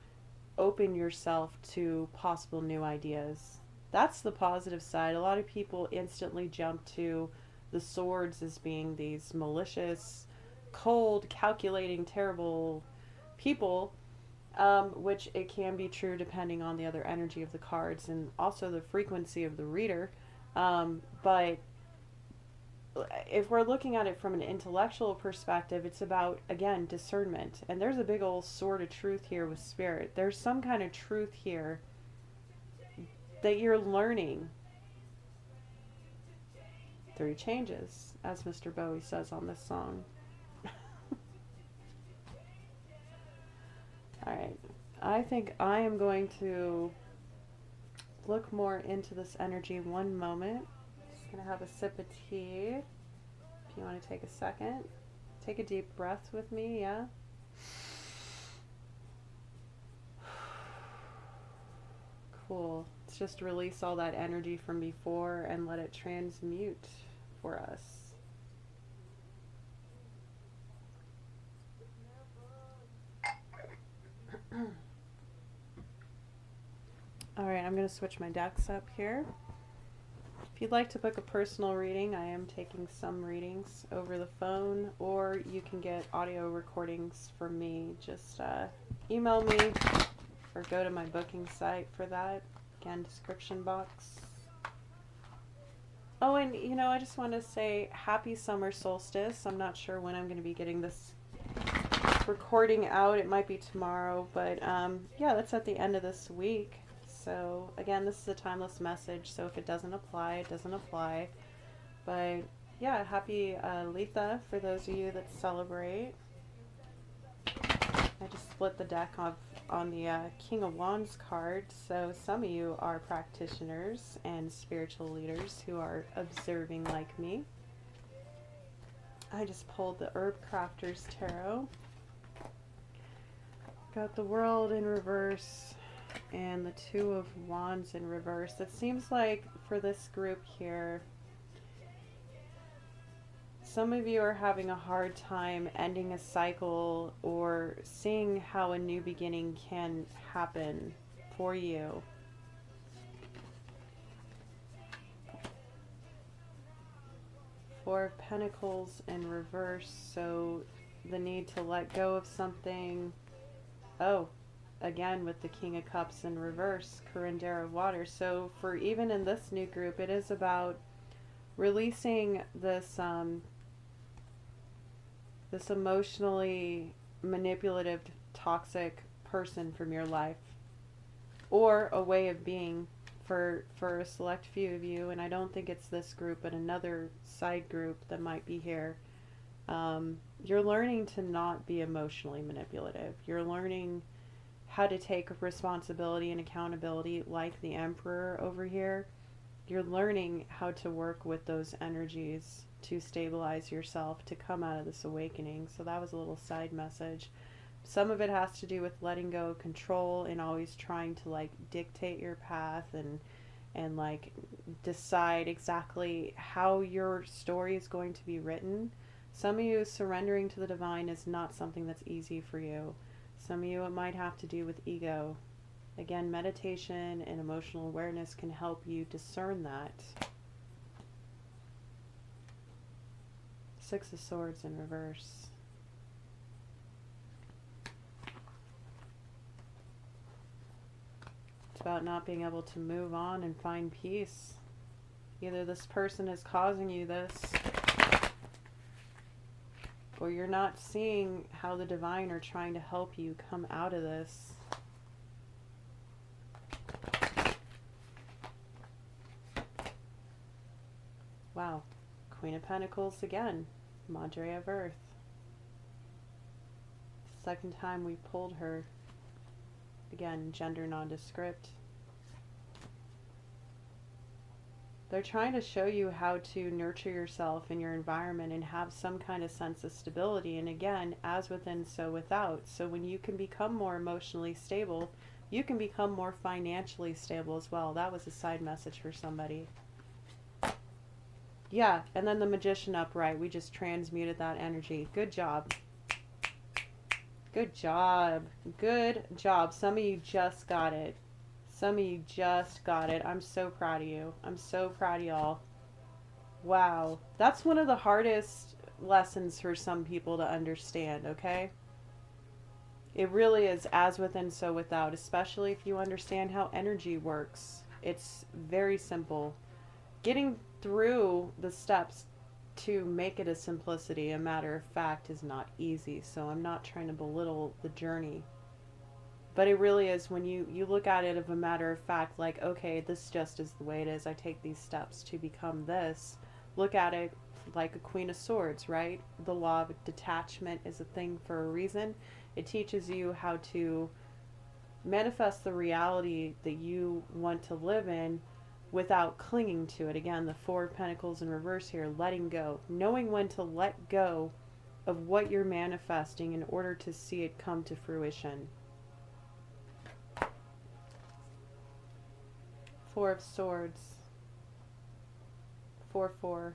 open yourself to possible new ideas. That's the positive side. A lot of people instantly jump to the swords as being these malicious, cold, calculating, terrible people, which it can be true depending on the other energy of the cards and also the frequency of the reader. But if we're looking at it from an intellectual perspective, it's about, again, discernment. And there's a big old sword of truth here with Spirit. There's some kind of truth here that you're learning through changes, as Mr. Bowie says on this song. Alright, I think I am going to look more into this energy. One moment. Just going to have a sip of tea. If you want to take a second. Take a deep breath with me, yeah? Cool. Let's just release all that energy from before and let it transmute for us. Alright, I'm going to switch my decks up here. If you'd like to book a personal reading, I am taking some readings over the phone, or you can get audio recordings from me. Just email me or go to my booking site for that. Again, description box. Oh, and you know, I just want to say happy summer solstice. I'm not sure when I'm going to be getting this recording out. It might be tomorrow, but yeah, that's at the end of this week. So again, this is a timeless message, so if it doesn't apply, it doesn't apply. But yeah, happy Letha for those of you that celebrate. I just split the deck on the King of Wands card, so some of you are practitioners and spiritual leaders who are observing like me. I just pulled the Herbcrafters Tarot. Got the World in reverse and the Two of Wands in reverse. It seems like for this group here, some of you are having a hard time ending a cycle or seeing how a new beginning can happen for you. Four of Pentacles in reverse, so the need to let go of something. Oh, again with the King of Cups in reverse, Curandera of Water. So for even in this new group, it is about releasing this this emotionally manipulative, toxic person from your life, or a way of being for a select few of you. And I don't think it's this group, but another side group that might be here. You're learning to not be emotionally manipulative. You're learning how to take responsibility and accountability, like the Emperor over here. You're learning how to work with those energies to stabilize yourself, to come out of this awakening. So that was a little side message. Some of it has to do with letting go of control and always trying to like dictate your path and like decide exactly how your story is going to be written. Some of you, surrendering to the divine is not something that's easy for you. Some of you, it might have to do with ego. Again, meditation and emotional awareness can help you discern that. Six of Swords in reverse. It's about not being able to move on and find peace. Either this person is causing you this, or you're not seeing how the divine are trying to help you come out of this. Wow. Queen of Pentacles again. Madre of Earth. Second time we pulled her. Again, gender nondescript. They're trying to show you how to nurture yourself in your environment and have some kind of sense of stability. And again, as within, so without. So when you can become more emotionally stable, you can become more financially stable as well. That was a side message for somebody. Yeah, and then the Magician upright. We just transmuted that energy. Good job. Good job. Good job. Some of you just got it. Some of you just got it. I'm so proud of you. I'm so proud of y'all. Wow. That's one of the hardest lessons for some people to understand, okay? It really is, as within, so without, especially if you understand how energy works. It's very simple. Getting through the steps to make it a simplicity, a matter of fact, is not easy. So I'm not trying to belittle the journey. But it really is, when you look at it of a matter of fact, like, okay, this just is the way it is. I take these steps to become this. Look at it like a Queen of Swords, right? The law of detachment is a thing for a reason. It teaches you how to manifest the reality that you want to live in without clinging to it. Again, the Four of Pentacles in reverse here, letting go. Knowing when to let go of what you're manifesting in order to see it come to fruition. Four of Swords. 4-4.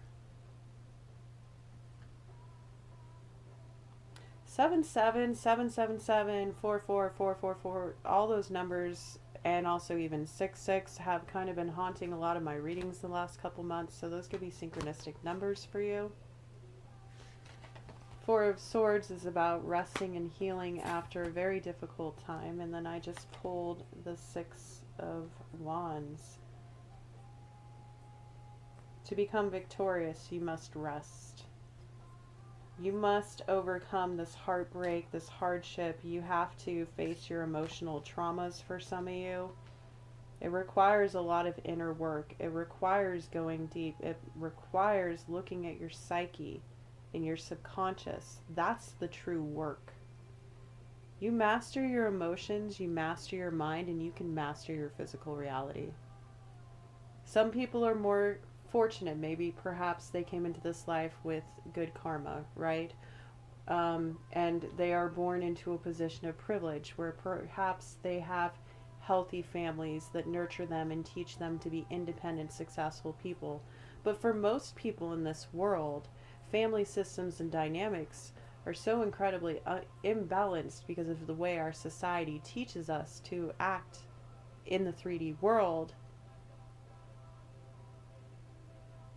7-7, 7-7-7, 4-4, 4-4-4. All those numbers and also even 6-6 have kind of been haunting a lot of my readings the last couple months, so those could be synchronistic numbers for you. Four of Swords is about resting and healing after a very difficult time, and then I just pulled the 6 of Wands. To become victorious, you must rest. You must overcome this heartbreak, this hardship. You have to face your emotional traumas for some of you. It requires a lot of inner work. It requires going deep. It requires looking at your psyche and your subconscious. That's the true work. You master your emotions, you master your mind, and you can master your physical reality. Some people are more fortunate. Maybe perhaps they came into this life with good karma, right? And they are born into a position of privilege where perhaps they have healthy families that nurture them and teach them to be independent, successful people. But for most people in this world, family systems and dynamics are so incredibly imbalanced because of the way our society teaches us to act in the 3D world,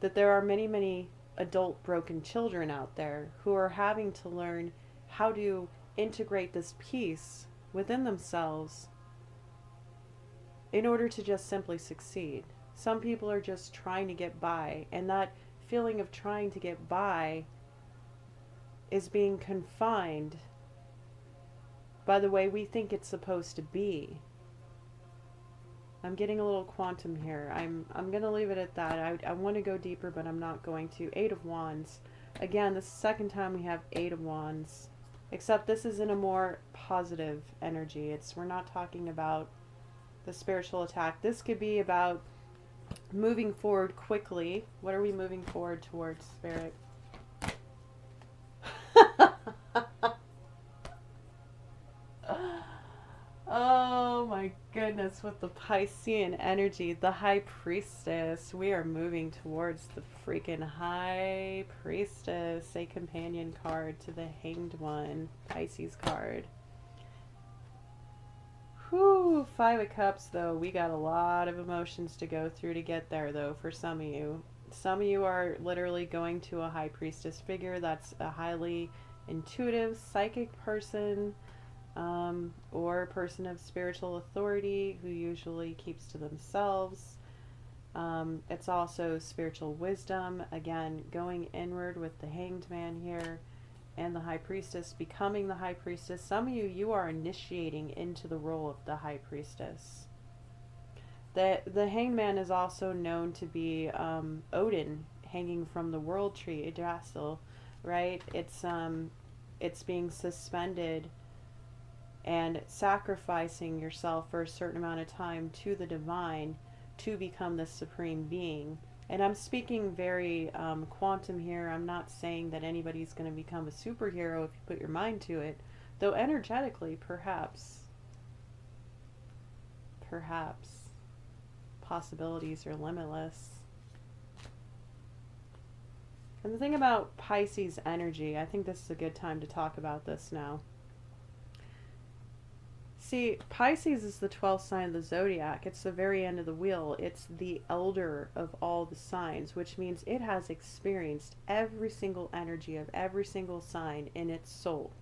that there are many, many adult broken children out there who are having to learn how to integrate this peace within themselves in order to just simply succeed. Some people are just trying to get by, and that feeling of trying to get by is being confined by the way we think it's supposed to be. I'm getting a little quantum here. I'm going to leave it at that. I want to go deeper, but I'm not going to. 8 of Wands. Again, this is the second time we have 8 of Wands. Except this is in a more positive energy. We're not talking about the spiritual attack. This could be about moving forward quickly. What are we moving forward towards, Spirit? Oh my goodness, with the Piscean energy, the High Priestess. We are moving towards the freaking High Priestess, a companion card to the Hanged One, Pisces card. Whew, 5 of Cups though. We got a lot of emotions to go through to get there though for some of you. Some of you are literally going to a High Priestess figure. That's a highly intuitive, psychic person. Or a person of spiritual authority who usually keeps to themselves. It's also spiritual wisdom, again, going inward with the Hanged Man here and the High Priestess, becoming the High Priestess. Some of you are initiating into the role of the High Priestess. The Hanged Man is also known to be Odin hanging from the World Tree, Yggdrasil, right? It's being suspended and sacrificing yourself for a certain amount of time to the divine to become the supreme being. And I'm speaking very quantum here. I'm not saying that anybody's going to become a superhero if you put your mind to it, though energetically, perhaps possibilities are limitless. And the thing about Pisces energy, I think this is a good time to talk about this now. See, Pisces is the 12th sign of the zodiac. It's the very end of the wheel. It's the elder of all the signs, which means it has experienced every single energy of every single sign in its soul.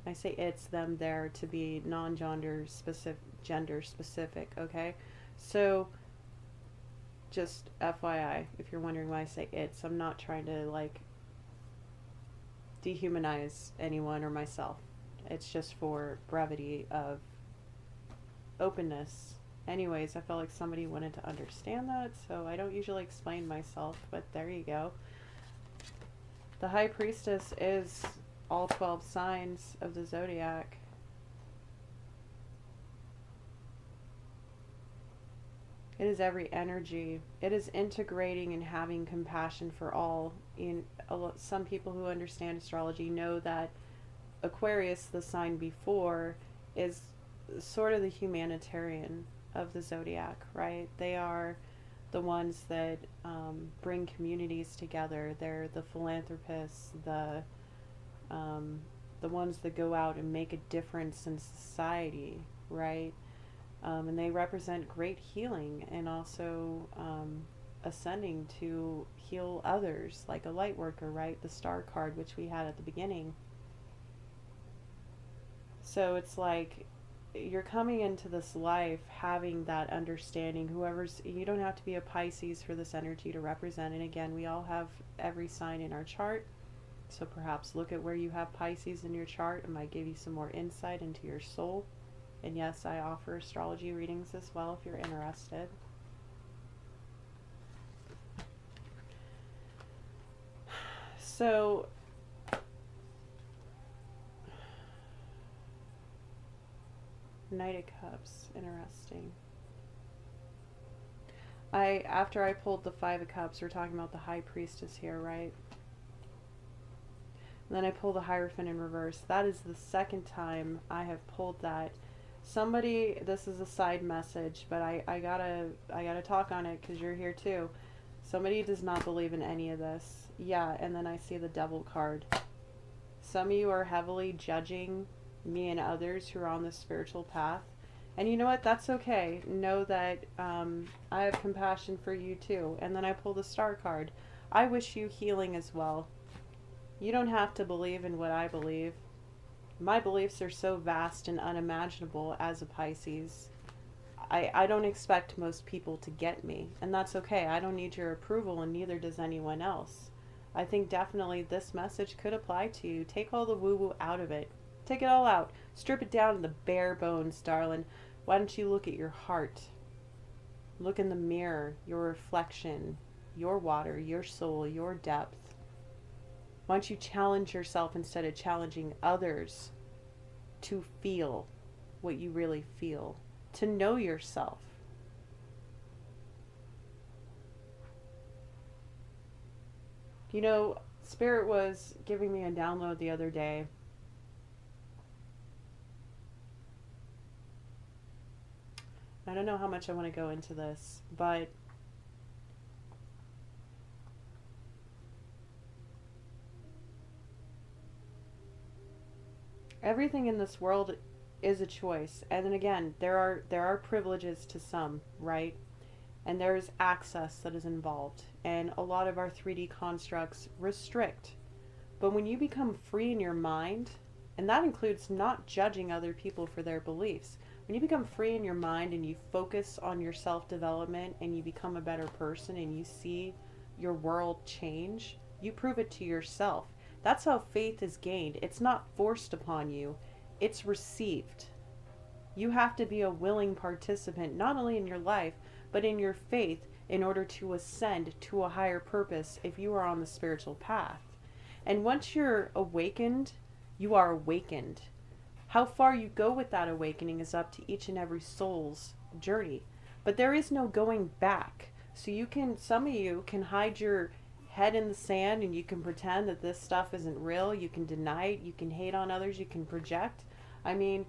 I say it's, them, there to be non-gender specific, gender specific, okay? So, just FYI, if you're wondering why I say it's, I'm not trying to, like, dehumanize anyone or myself. It's just for brevity of openness. Anyways, I felt like somebody wanted to understand that, so I don't usually explain myself, but there you go. The High Priestess is all 12 signs of the zodiac. It is every energy. It is integrating and having compassion for all. Some people who understand astrology know that Aquarius, the sign before, is sort of the humanitarian of the zodiac, right? They are the ones that bring communities together. They're the philanthropists, the ones that go out and make a difference in society, right? And they represent great healing and also ascending to heal others, like a light worker, right? The star card, which we had at the beginning. So it's like you're coming into this life having that understanding. You don't have to be a Pisces for this energy to represent. And again, we all have every sign in our chart. So perhaps look at where you have Pisces in your chart. It might give you some more insight into your soul. And yes, I offer astrology readings as well if you're interested. So Knight of Cups, interesting. After I pulled the Five of Cups, we're talking about the High Priestess here, right? And then I pulled the Hierophant in reverse. That is the second time I have pulled that. Somebody, this is a side message, but I gotta talk on it because you're here too. Somebody does not believe in any of this. Yeah, and then I see the Devil card. Some of you are heavily judging me and others who are on the spiritual path. And you know what? That's okay. Know that I have compassion for you too. And then I pull the Star card. I wish you healing as well. You don't have to believe in what I believe. My beliefs are so vast and unimaginable as a Pisces. I don't expect most people to get me. And that's okay. I don't need your approval, and neither does anyone else. I think definitely this message could apply to you. Take all the woo-woo out of it. Take it all out. Strip it down to the bare bones, darling. Why don't you look at your heart? Look in the mirror, your reflection, your water, your soul, your depth. Why don't you challenge yourself instead of challenging others to feel what you really feel, to know yourself. You know, Spirit was giving me a download the other day. I don't know how much I want to go into this, but everything in this world is a choice. And then again, there are privileges to some, right? And there's access that is involved. And a lot of our 3D constructs restrict. But when you become free in your mind, and that includes not judging other people for their beliefs, when you become free in your mind and you focus on your self-development and you become a better person and you see your world change, you prove it to yourself. That's how faith is gained. It's not forced upon you. It's received. You have to be a willing participant, not only in your life, but in your faith in order to ascend to a higher purpose if you are on the spiritual path. And once you're awakened, you are awakened. How far you go with that awakening is up to each and every soul's journey. But there is no going back. So some of you can hide your head in the sand and you can pretend that this stuff isn't real. You can deny it. You can hate on others. You can project. I mean,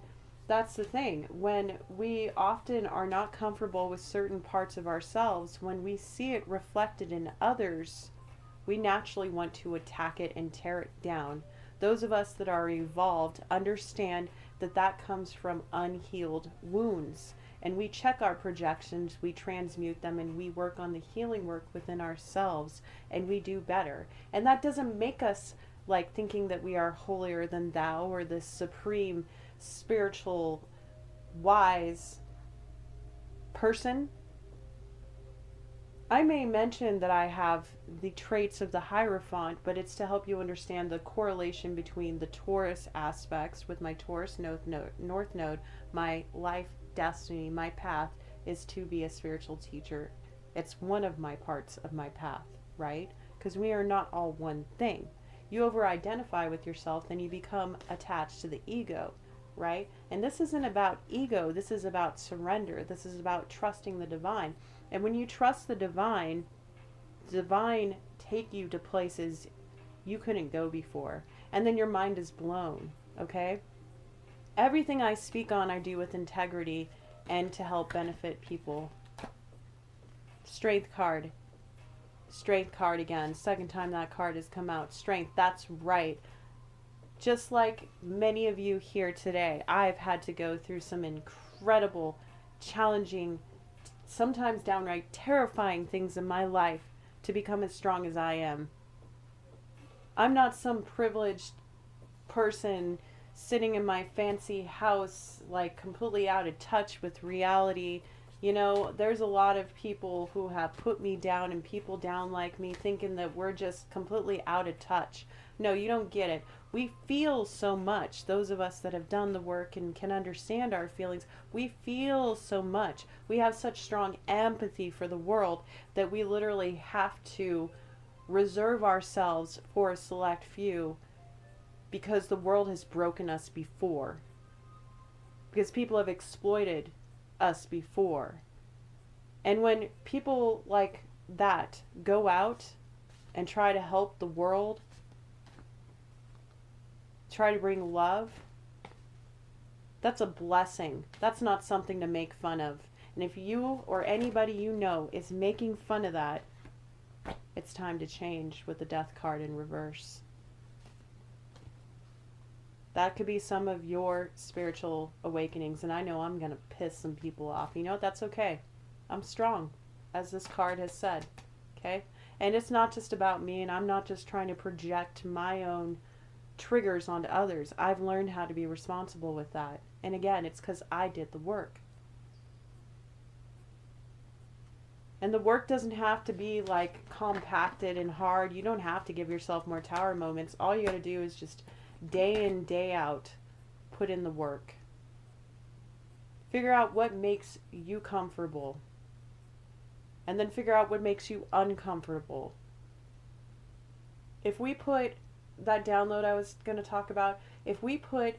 that's the thing. When we often are not comfortable with certain parts of ourselves, when we see it reflected in others, we naturally want to attack it and tear it down. Those of us that are evolved understand that that comes from unhealed wounds. And we check our projections, we transmute them, and we work on the healing work within ourselves, and we do better. And that doesn't make us like thinking that we are holier than thou or this supreme spiritual wise person. I may mention that I have the traits of the Hierophant, but it's to help you understand the correlation between the Taurus aspects with my Taurus North Node, my life destiny, my path is to be a spiritual teacher. It's one of my parts of my path, right? Because we are not all one thing. You over-identify with yourself, then you become attached to the ego, right? And this isn't about ego. This is about surrender. This is about trusting the divine. And when you trust the divine take you to places you couldn't go before. And then your mind is blown, okay? Everything I speak on, I do with integrity and to help benefit people. Strength card. Strength card again. Second time that card has come out. Strength, that's right. Just like many of you here today, I've had to go through some incredible challenging, sometimes downright terrifying things in my life to become as strong as I am. I'm not some privileged person sitting in my fancy house, like completely out of touch with reality. You know, there's a lot of people who have put me down and people down like me thinking that we're just completely out of touch. No, you don't get it. We feel so much. Those of us that have done the work and can understand our feelings, we feel so much. We have such strong empathy for the world that we literally have to reserve ourselves for a select few because the world has broken us before. Because people have exploited us before. And when people like that go out and try to help the world, try to bring love, that's a blessing. That's not something to make fun of. And if you or anybody you know is making fun of that, it's time to change with the death card in reverse. That could be some of your spiritual awakenings, and I know I'm going to piss some people off. You know what? That's okay. I'm strong, as this card has said. Okay? And it's not just about me, and I'm not just trying to project my own triggers onto others. I've learned how to be responsible with that. And again, it's because I did the work. And the work doesn't have to be like compacted and hard. You don't have to give yourself more tower moments. All you got to do is just day in, day out, put in the work. Figure out what makes you comfortable. And then figure out what makes you uncomfortable. If we put that download I was going to talk about, if we put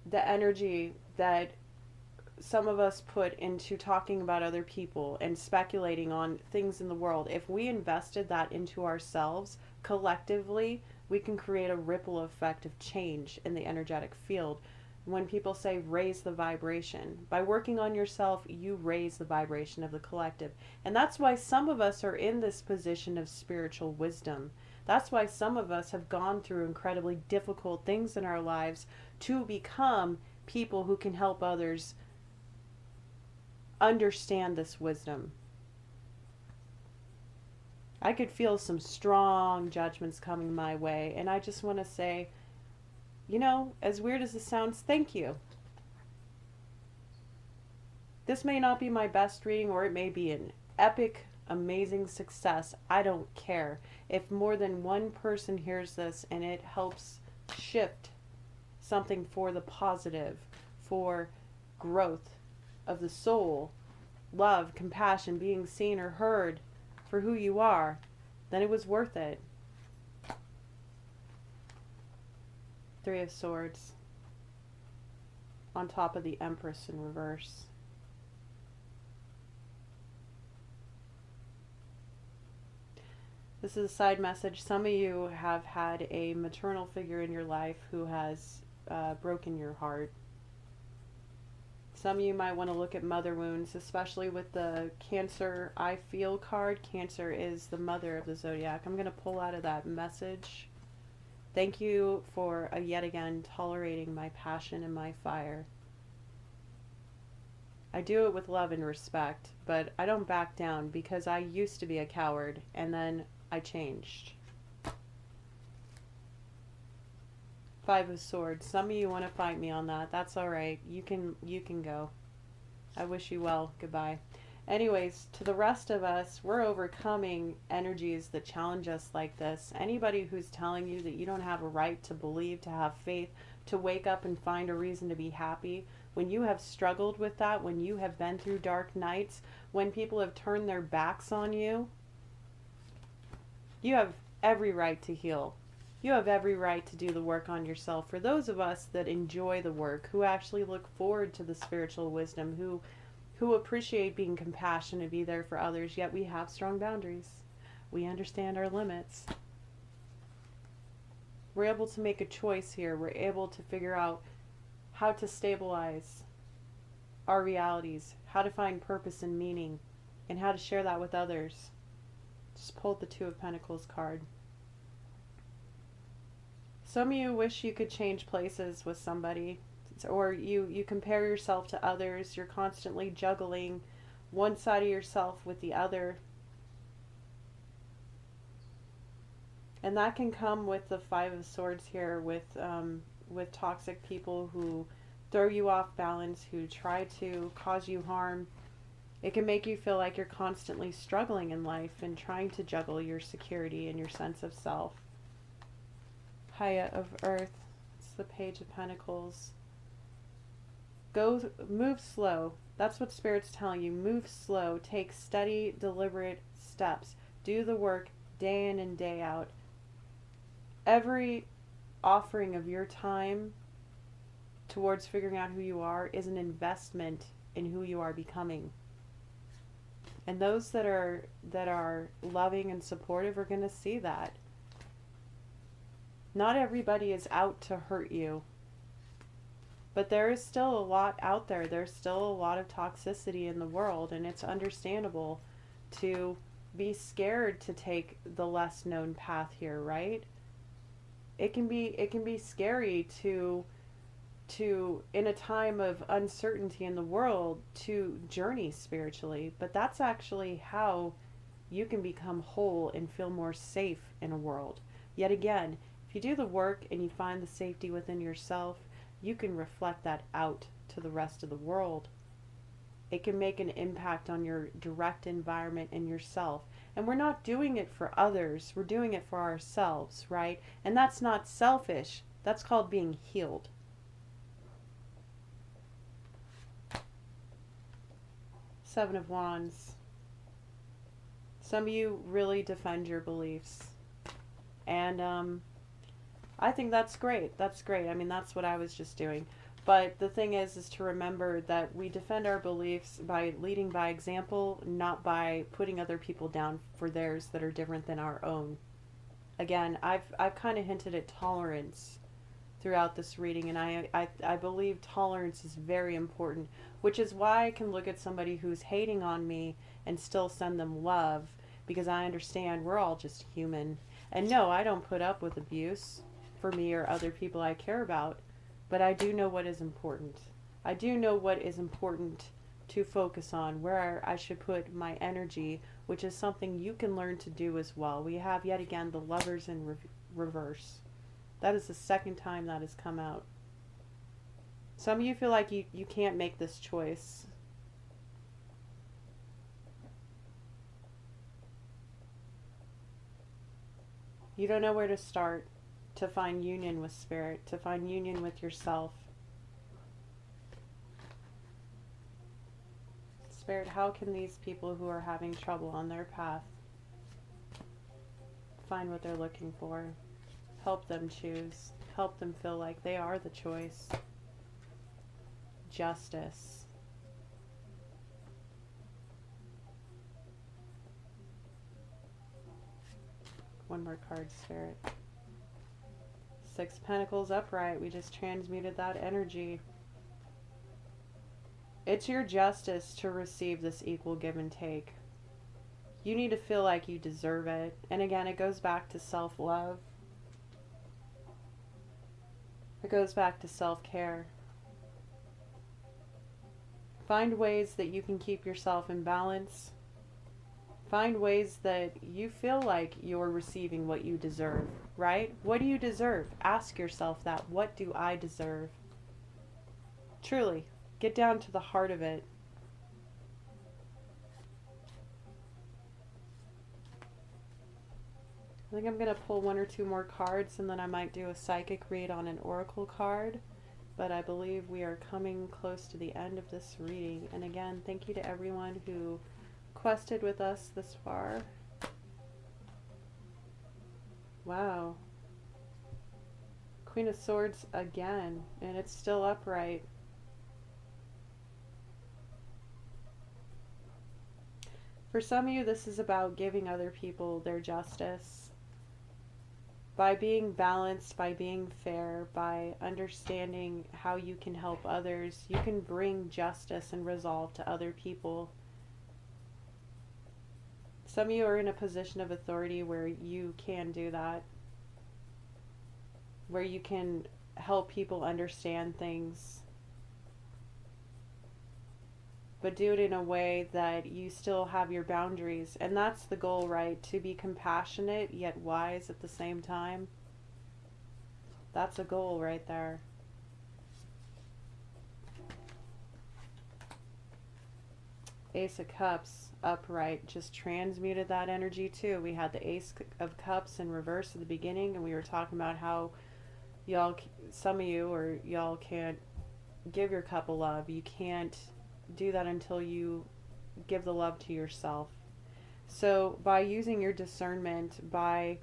the energy that some of us put into talking about other people and speculating on things in the world, if we invested that into ourselves collectively, we can create a ripple effect of change in the energetic field. When people say raise the vibration, by working on yourself, you raise the vibration of the collective. And that's why some of us are in this position of spiritual wisdom. That's why some of us have gone through incredibly difficult things in our lives to become people who can help others understand this wisdom. I could feel some strong judgments coming my way, and I just want to say, you know, as weird as this sounds, thank you. This may not be my best reading, or it may be an epic, amazing success. I don't care. If more than one person hears this and it helps shift something for the positive, for growth of the soul, love, compassion, being seen or heard for who you are, then it was worth it. Three of Swords on top of the Empress in reverse. This is a side message. Some of you have had a maternal figure in your life who has broken your heart. Some of you might want to look at mother wounds, especially with the Cancer I Feel card. Cancer is the mother of the zodiac. I'm going to pull out of that message. Thank you for yet again tolerating my passion and my fire. I do it with love and respect, but I don't back down because I used to be a coward and then I changed. Five of Swords. Some of you want to fight me on that. That's all right. You can go. I wish you well. Goodbye. Anyways, to the rest of us, we're overcoming energies that challenge us like this. Anybody who's telling you that you don't have a right to believe, to have faith, to wake up and find a reason to be happy, when you have struggled with that, when you have been through dark nights, when people have turned their backs on you, you have every right to heal. You have every right to do the work on yourself. For those of us that enjoy the work, who actually look forward to the spiritual wisdom, who appreciate being compassionate, be there for others, yet we have strong boundaries. We understand our limits. We're able to make a choice here. We're able to figure out how to stabilize our realities, how to find purpose and meaning, and how to share that with others. Just pulled the Two of Pentacles card. Some of you wish you could change places with somebody. or you compare yourself to others. You're constantly juggling one side of yourself with the other. And that can come with the Five of Swords here, with toxic people who throw you off balance, who try to cause you harm. It can make you feel like you're constantly struggling in life and trying to juggle your security and your sense of self. High of Earth, it's the Page of Pentacles. Move slow. That's what Spirit's telling you. Move slow. Take steady, deliberate steps. Do the work day in and day out. Every offering of your time towards figuring out who you are is an investment in who you are becoming. And those that are loving and supportive are going to see that. Not everybody is out to hurt you. But there is still a lot out there. There's still a lot of toxicity in the world, and it's understandable to be scared to take the less known path here, right? It can be scary to in a time of uncertainty in the world to journey spiritually, but that's actually how you can become whole and feel more safe in a world. Yet again, if you do the work and you find the safety within yourself, you can reflect that out to the rest of the world. It can make an impact on your direct environment and yourself. And we're not doing it for others, we're doing it for ourselves, right? And that's not selfish. That's called being healed. Seven of Wands. Some of you really defend your beliefs. And I think that's great. That's great. I mean, that's what I was just doing. But the thing is to remember that we defend our beliefs by leading by example, not by putting other people down for theirs that are different than our own. Again, I've kind of hinted at tolerance throughout this reading, and I believe tolerance is very important, which is why I can look at somebody who's hating on me and still send them love, because I understand we're all just human. And no, I don't put up with abuse for me or other people I care about, but I do know what is important. I do know what is important to focus on, where I should put my energy, which is something you can learn to do as well. We have yet again the Lovers in reverse. That is the second time that has come out. Some of you feel like you can't make this choice. You don't know where to start to find union with Spirit, to find union with yourself. Spirit, how can these people who are having trouble on their path find what they're looking for? Help them choose. Help them feel like they are the choice. Justice. One more card, Spirit. Six Pentacles upright. We just transmuted that energy. It's your justice to receive this equal give and take. You need to feel like you deserve it. And again, it goes back to self-love. It goes back to self-care. Find ways that you can keep yourself in balance. Find ways that you feel like you're receiving what you deserve, right? What do you deserve? Ask yourself that. What do I deserve? Truly, get down to the heart of it. I think I'm going to pull one or two more cards, and then I might do a psychic read on an oracle card. But I believe we are coming close to the end of this reading. And again, thank you to everyone who quested with us this far. Wow. Queen of Swords again, and it's still upright. For some of you, this is about giving other people their justice. By being balanced, by being fair, by understanding how you can help others, you can bring justice and resolve to other people. Some of you are in a position of authority where you can do that, where you can help people understand things but do it in a way that you still have your boundaries. And that's the goal, right? To be compassionate yet wise at the same time. That's a goal right there. Ace of Cups upright just transmuted that energy too. We had the Ace of Cups in reverse at the beginning, and we were talking about how y'all, some of you or y'all can't give your cup of love. You can't do that until you give the love to yourself. So by using your discernment, by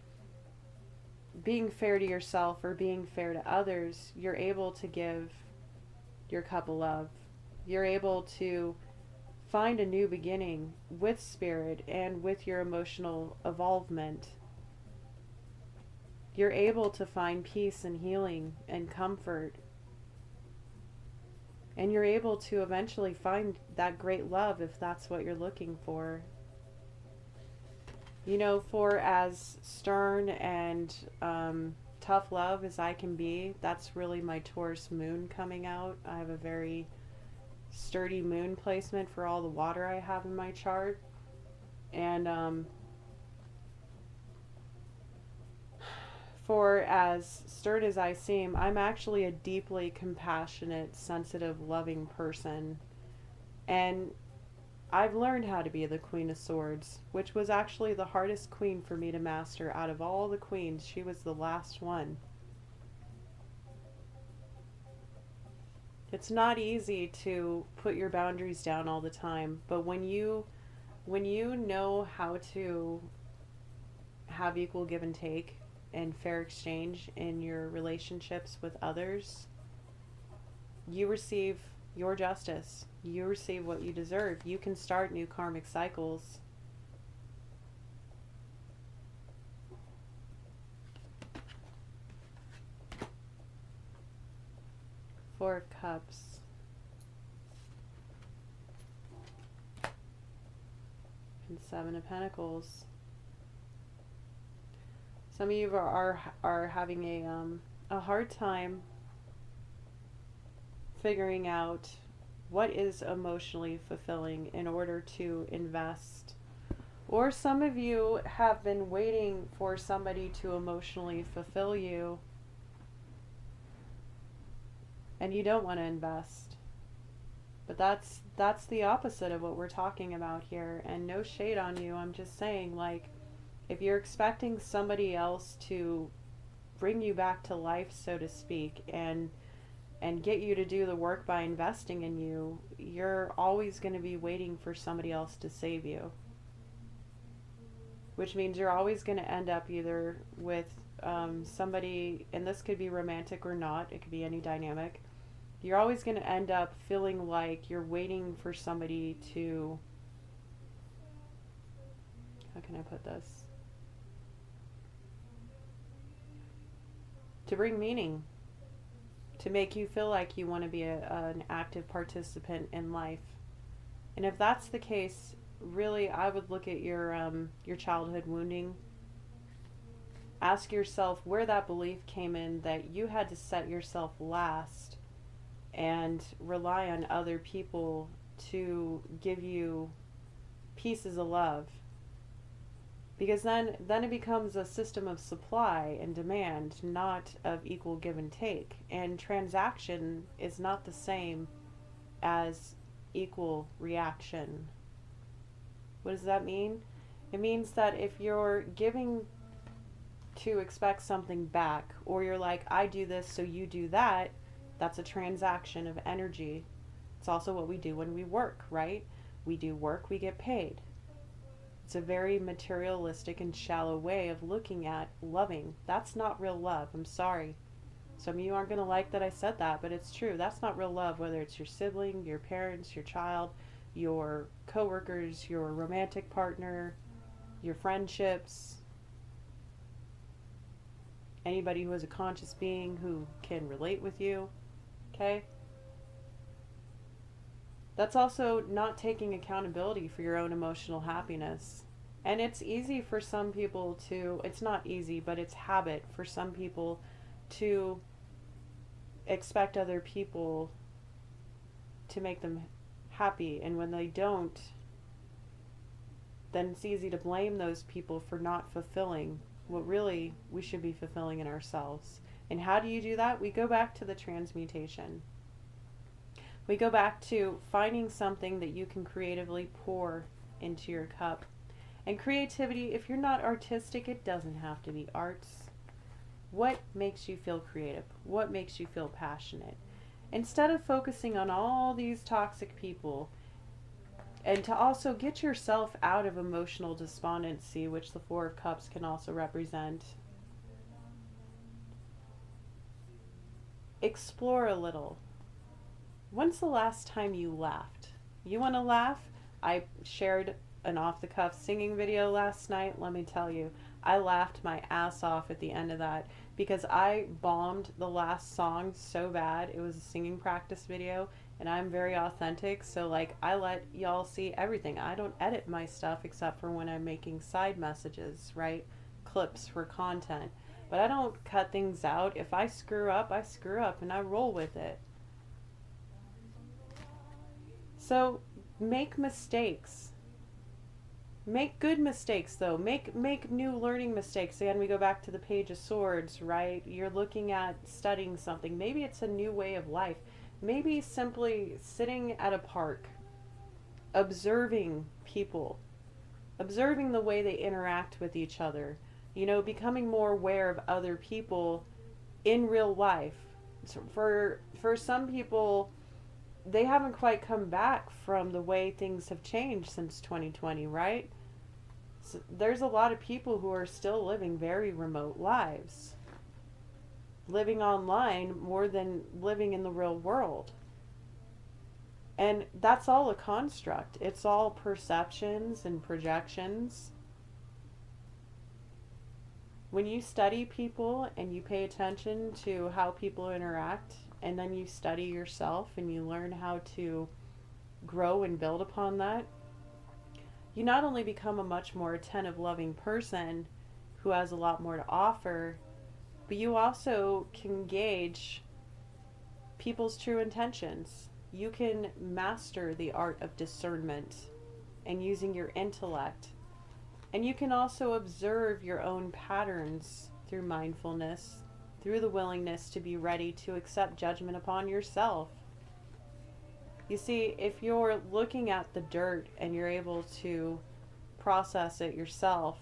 being fair to yourself or being fair to others, you're able to give your cup of love. You're able to find a new beginning with spirit and with your emotional evolvement. You're able to find peace and healing and comfort. And you're able to eventually find that great love if that's what you're looking for. You know, for as stern and tough love as I can be, that's really my Taurus moon coming out. I have a very sturdy moon placement for all the water I have in my chart. And for as stern as I seem, I'm actually a deeply compassionate, sensitive, loving person. And I've learned how to be the Queen of Swords, which was actually the hardest queen for me to master out of all the queens. She was the last one. It's not easy to put your boundaries down all the time, but when you know how to have equal give and take and fair exchange in your relationships with others, you receive your justice. You receive what you deserve. You can start new karmic cycles. Four of Cups. And Seven of Pentacles. Some of you are having a hard time figuring out what is emotionally fulfilling in order to invest. Or some of you have been waiting for somebody to emotionally fulfill you, and you don't want to invest. But that's the opposite of what we're talking about here. And no shade on you. I'm just saying, like, if you're expecting somebody else to bring you back to life, so to speak, and get you to do the work by investing in you, you're always going to be waiting for somebody else to save you. Which means you're always going to end up either with somebody, and this could be romantic or not, it could be any dynamic. You're always going to end up feeling like you're waiting for somebody to, how can I put this? To bring meaning. To make you feel like you want to be an active participant in life. And if that's the case, really, I would look at your childhood wounding. Ask yourself where that belief came in that you had to set yourself last and rely on other people to give you pieces of love. Because then it becomes a system of supply and demand, not of equal give and take. And transaction is not the same as equal reaction. What does that mean? It means that if you're giving to expect something back, or you're like, I do this so you do that, that's a transaction of energy. It's also what we do when we work, right? We do work, we get paid. It's a very materialistic and shallow way of looking at loving. That's not real love. I'm sorry. Some of you aren't going to like that I said that, but it's true. That's not real love, whether it's your sibling, your parents, your child, your coworkers, your romantic partner, your friendships, anybody who is a conscious being who can relate with you. Okay? That's also not taking accountability for your own emotional happiness. And it's easy for some people to, it's not easy, but it's habit for some people to expect other people to make them happy. And when they don't, then it's easy to blame those people for not fulfilling what really we should be fulfilling in ourselves. And how do you do that? We go back to the transmutation. We go back to finding something that you can creatively pour into your cup. And creativity, if you're not artistic, it doesn't have to be arts. What makes you feel creative? What makes you feel passionate? Instead of focusing on all these toxic people, and to also get yourself out of emotional despondency, which the Four of Cups can also represent, explore a little. When's the last time you laughed? You want to laugh? I shared an off-the-cuff singing video last night. Let me tell you, I laughed my ass off at the end of that because I bombed the last song so bad. It was a singing practice video, and I'm very authentic, so like I let y'all see everything. I don't edit my stuff except for when I'm making side messages, right? Clips for content. But I don't cut things out. If I screw up, I screw up and I roll with it. So make mistakes. Make good mistakes though. Make new learning mistakes. Again, we go back to the Page of Swords, right? You're looking at studying something. Maybe it's a new way of life. Maybe simply sitting at a park, observing people, observing the way they interact with each other, you know, becoming more aware of other people in real life. So for some people, they haven't quite come back from the way things have changed since 2020, right? So there's a lot of people who are still living very remote lives, living online more than living in the real world. And that's all a construct. It's all perceptions and projections. When you study people and you pay attention to how people interact, and then you study yourself and you learn how to grow and build upon that, you not only become a much more attentive, loving person who has a lot more to offer, but you also can gauge people's true intentions. You can master the art of discernment and using your intellect. And you can also observe your own patterns through mindfulness, through the willingness to be ready to accept judgment upon yourself. You see, if you're looking at the dirt and you're able to process it yourself,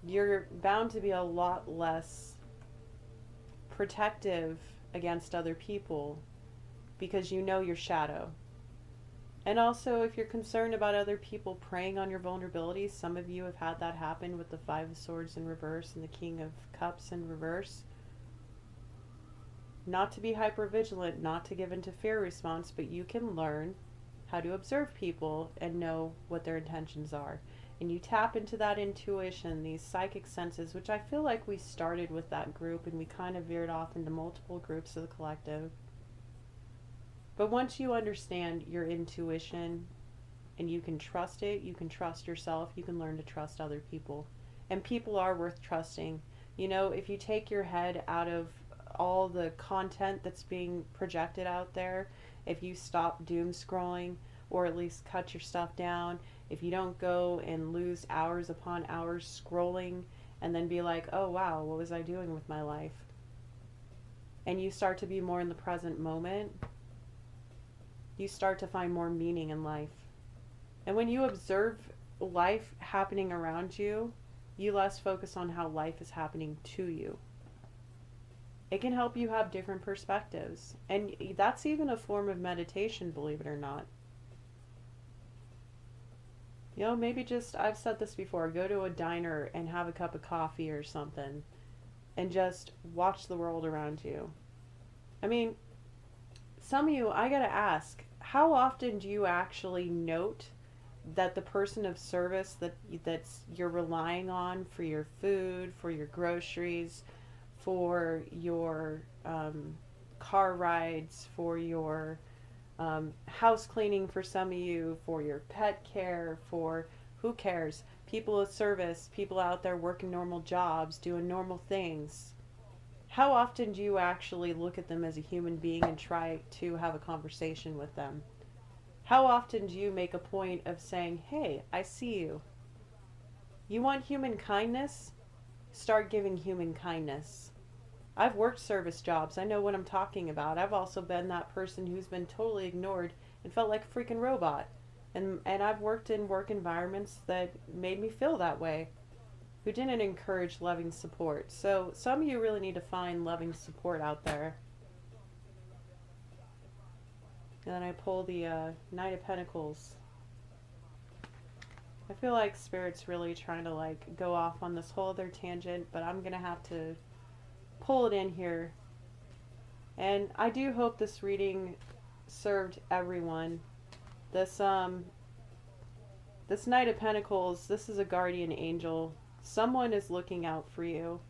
you're bound to be a lot less protective against other people because you know your shadow. And also, if you're concerned about other people preying on your vulnerabilities, some of you have had that happen with the Five of Swords in reverse and the King of Cups in reverse. Not to be hypervigilant, not to give into fear response, but you can learn how to observe people and know what their intentions are. And you tap into that intuition, these psychic senses, which I feel like we started with that group and we kind of veered off into multiple groups of the collective. But once you understand your intuition and you can trust it, you can trust yourself, you can learn to trust other people. And people are worth trusting. You know, if you take your head out of all the content that's being projected out there, if you stop doom scrolling or at least cut your stuff down, if you don't go and lose hours upon hours scrolling and then be like, oh wow, what was I doing with my life? And you start to be more in the present moment, you start to find more meaning in life. And when you observe life happening around you, you less focus on how life is happening to you. It can help you have different perspectives. And that's even a form of meditation, believe it or not. You know, maybe just, I've said this before, go to a diner and have a cup of coffee or something and just watch the world around you. I mean, some of you, I gotta ask, how often do you actually note that the person of service that's you're relying on for your food, for your groceries, for your car rides, for your house cleaning for some of you, for your pet care, for who cares? People of service, people out there working normal jobs, doing normal things. How often do you actually look at them as a human being and try to have a conversation with them? How often do you make a point of saying, hey, I see you? You want human kindness? Start giving human kindness. I've worked service jobs. I know what I'm talking about. I've also been that person who's been totally ignored and felt like a freaking robot. And I've worked in work environments that made me feel that way, who didn't encourage loving support. So some of you really need to find loving support out there. And then I pull the Knight of Pentacles. I feel like Spirit's really trying to like go off on this whole other tangent, but I'm going to have to pull it in here. And I do hope this reading served everyone. This Knight of Pentacles, this is a guardian angel. Someone is looking out for you.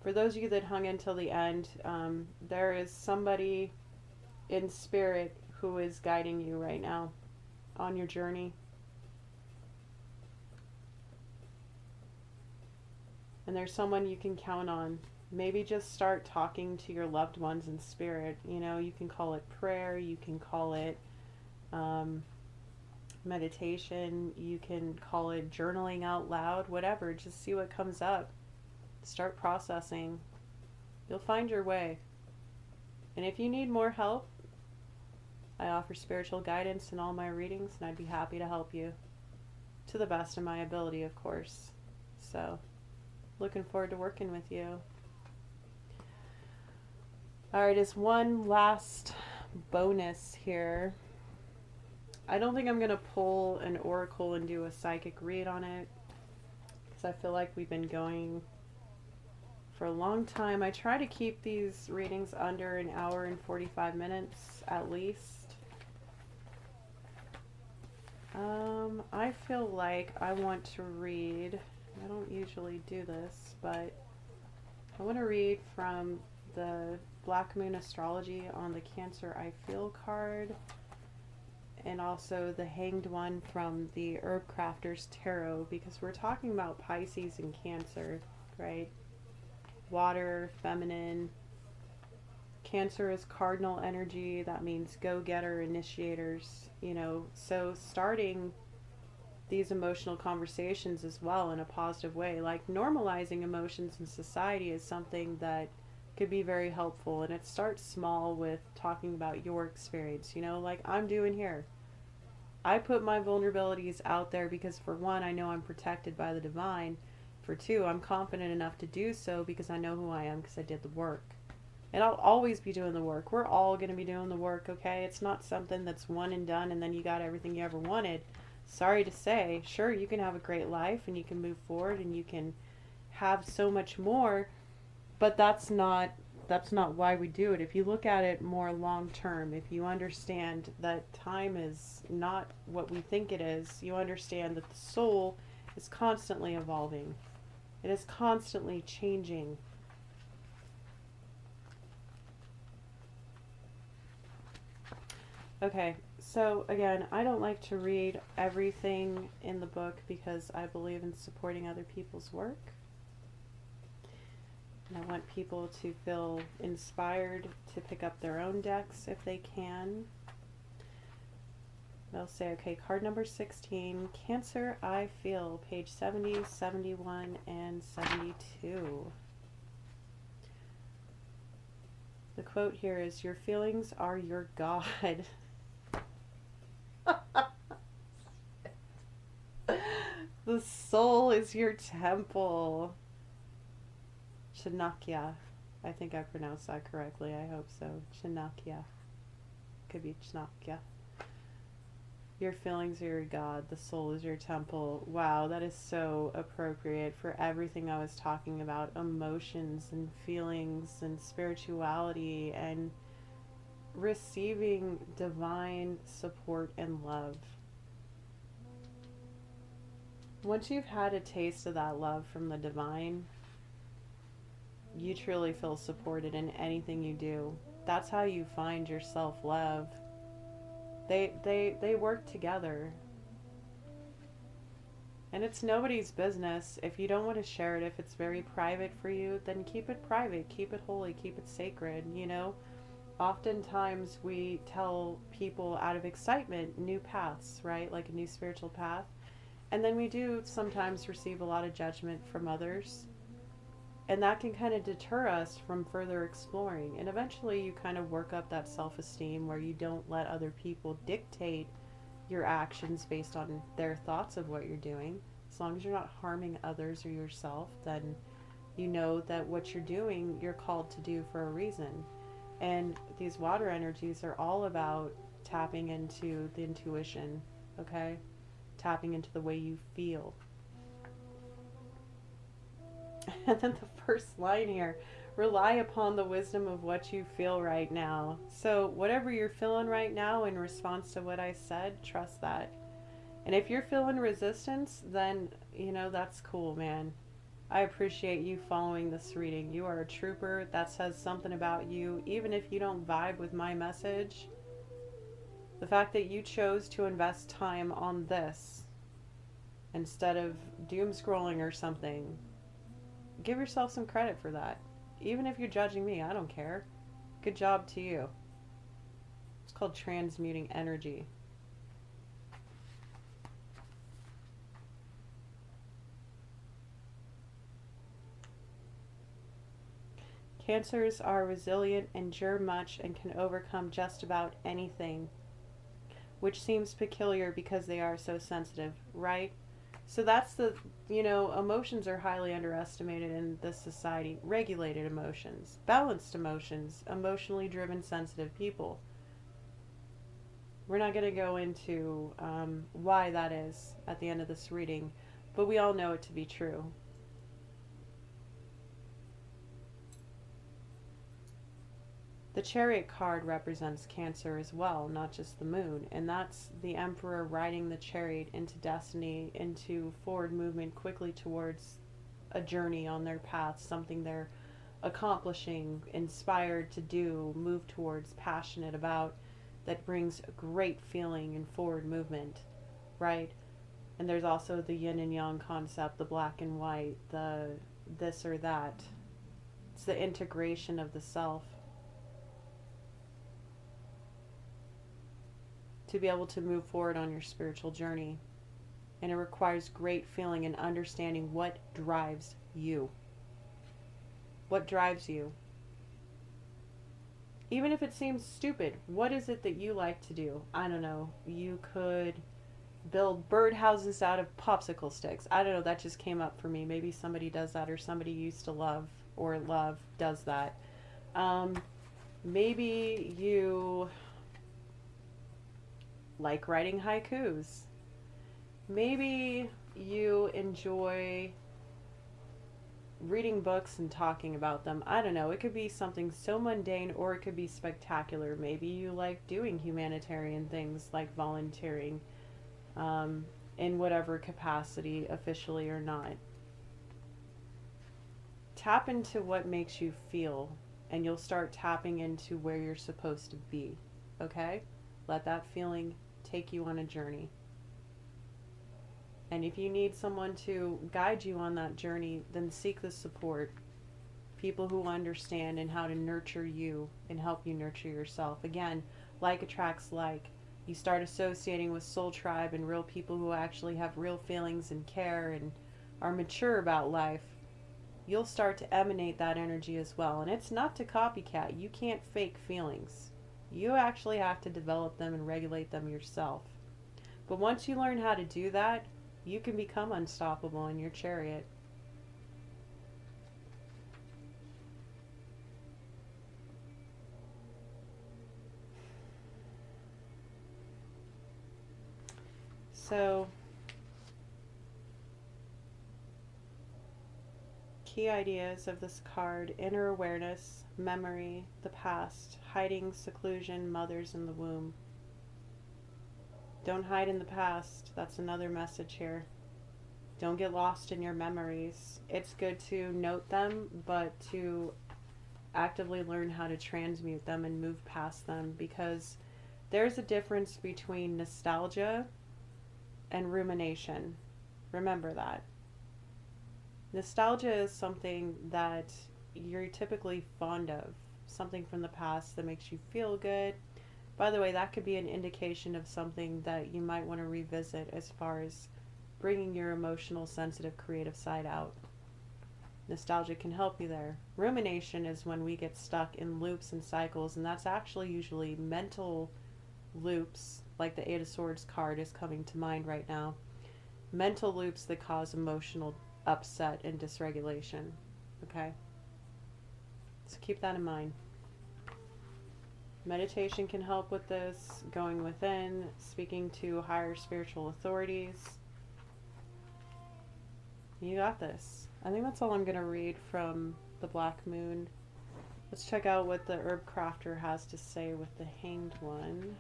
For those of you that hung until the end, there is somebody in spirit who is guiding you right now on your journey. And there's someone you can count on. Maybe just start talking to your loved ones in spirit. You know, you can call it prayer, you can call it meditation, you can call it journaling out loud, whatever. Just see what comes up. Start processing. You'll find your way. And if you need more help, I offer spiritual guidance in all my readings, and I'd be happy to help you to the best of my ability, of course. So, looking forward to working with you. Alright, as one last bonus here, I don't think I'm going to pull an oracle and do a psychic read on it, because I feel like we've been going for a long time. I try to keep these readings under an hour and 45 minutes at least. I feel like I want to read, I don't usually do this, but I want to read from the Black Moon Astrology on the Cancer I Feel card, and also the Hanged One from the Herbcrafters Tarot, because we're talking about Pisces and Cancer, right? Water, feminine. Cancer is cardinal energy. That means go-getter, initiators, you know. So starting these emotional conversations as well in a positive way, like normalizing emotions in society, is something that could be very helpful. And it starts small with talking about your experience, you know, like I'm doing here. I put my vulnerabilities out there because, for one, I know I'm protected by the divine. For two, I'm confident enough to do so because I know who I am, because I did the work. And I'll always be doing the work. We're all going to be doing the work, okay? It's not something that's one and done and then you got everything you ever wanted. Sorry to say, sure, you can have a great life and you can move forward and you can have so much more, but that's not why we do it. If you look at it more long term, if you understand that time is not what we think it is, you understand that the soul is constantly evolving. It is constantly changing. Okay, so again, I don't like to read everything in the book because I believe in supporting other people's work. And I want people to feel inspired to pick up their own decks if they can. They'll say, okay, card number 16, Cancer I Feel, page 70, 71, and 72. The quote here is, your feelings are your God. The soul is your temple. Chanakya. I think I pronounced that correctly. I hope so. Chanakya. Could be Chanakya. Your feelings are your God. The soul is your temple. Wow, that is so appropriate for everything I was talking about. Emotions and feelings and spirituality and receiving divine support and love. Once you've had a taste of that love from the divine, you truly feel supported in anything you do. That's how you find your self-love. They work together. And it's nobody's business. If you don't want to share it, if it's very private for you, then keep it private, keep it holy, keep it sacred, you know? Oftentimes we tell people out of excitement new paths, right? Like a new spiritual path. And then we do sometimes receive a lot of judgment from others. And that can kind of deter us from further exploring. And eventually you kind of work up that self esteem where you don't let other people dictate your actions based on their thoughts of what you're doing. As long as you're not harming others or yourself, then you know that what you're doing, you're called to do for a reason. And these water energies are all about tapping into the intuition, okay? Tapping into the way you feel. And then the first line here, rely upon the wisdom of what you feel right now. So, whatever you're feeling right now in response to what I said, trust that. And if you're feeling resistance, then, that's cool, man. I appreciate you following this reading. You are a trooper. That says something about you. Even if you don't vibe with my message, the fact that you chose to invest time on this instead of doom scrolling or something, give yourself some credit for that. Even if you're judging me, I don't care. Good job to you. It's called transmuting energy. Cancers are resilient, endure much, and can overcome just about anything, which seems peculiar because they are so sensitive, right? So that's emotions are highly underestimated in this society. Regulated emotions, balanced emotions, emotionally driven, sensitive people. We're not going to go into why that is at the end of this reading, but we all know it to be true. The Chariot card represents Cancer as well, not just the moon. And that's the Emperor riding the chariot into destiny, into forward movement quickly towards a journey on their path, something they're accomplishing, inspired to do, move towards, passionate about, that brings a great feeling and forward movement, right? And there's also the yin and yang concept, the black and white, the this or that. It's the integration of the self. To be able to move forward on your spiritual journey. And it requires great feeling and understanding what drives you. What drives you? Even if it seems stupid, what is it that you like to do? I don't know. You could build birdhouses out of popsicle sticks. I don't know. That just came up for me. Maybe somebody does that, or somebody you used to love does that. Maybe you like writing haikus. Maybe you enjoy reading books and talking about them. I don't know. It could be something so mundane, or it could be spectacular. Maybe you like doing humanitarian things like volunteering in whatever capacity, officially or not. Tap into what makes you feel, and you'll start tapping into where you're supposed to be. Okay? Let that feeling take you on a journey. And if you need someone to guide you on that journey, then seek the support. People who understand and how to nurture you and help you nurture yourself. Again, like attracts like. You start associating with soul tribe and real people who actually have real feelings and care and are mature about life. You'll start to emanate that energy as well. And it's not to copycat. You can't fake feelings. You actually have to develop them and regulate them yourself. But once you learn how to do that, you can become unstoppable in your chariot. So, key ideas of this card: inner awareness, memory, the past, hiding, seclusion, mothers in the womb. Don't hide in the past. That's another message here. Don't get lost in your memories. It's good to note them, but to actively learn how to transmute them and move past them, because there's a difference between nostalgia and rumination. Remember that. Nostalgia is something that you're typically fond of, something from the past that makes you feel good. By the way, that could be an indication of something that you might want to revisit as far as bringing your emotional, sensitive, creative side out. Nostalgia can help you there. Rumination is when we get stuck in loops and cycles, and that's actually usually mental loops, like the Eight of Swords card is coming to mind right now. Mental loops that cause emotional upset and dysregulation. Okay? So keep that in mind. Meditation can help with this, going within, speaking to higher spiritual authorities. You got this. I think that's all I'm going to read from the Black Moon. Let's check out what the Herbcrafter has to say with the Hanged One.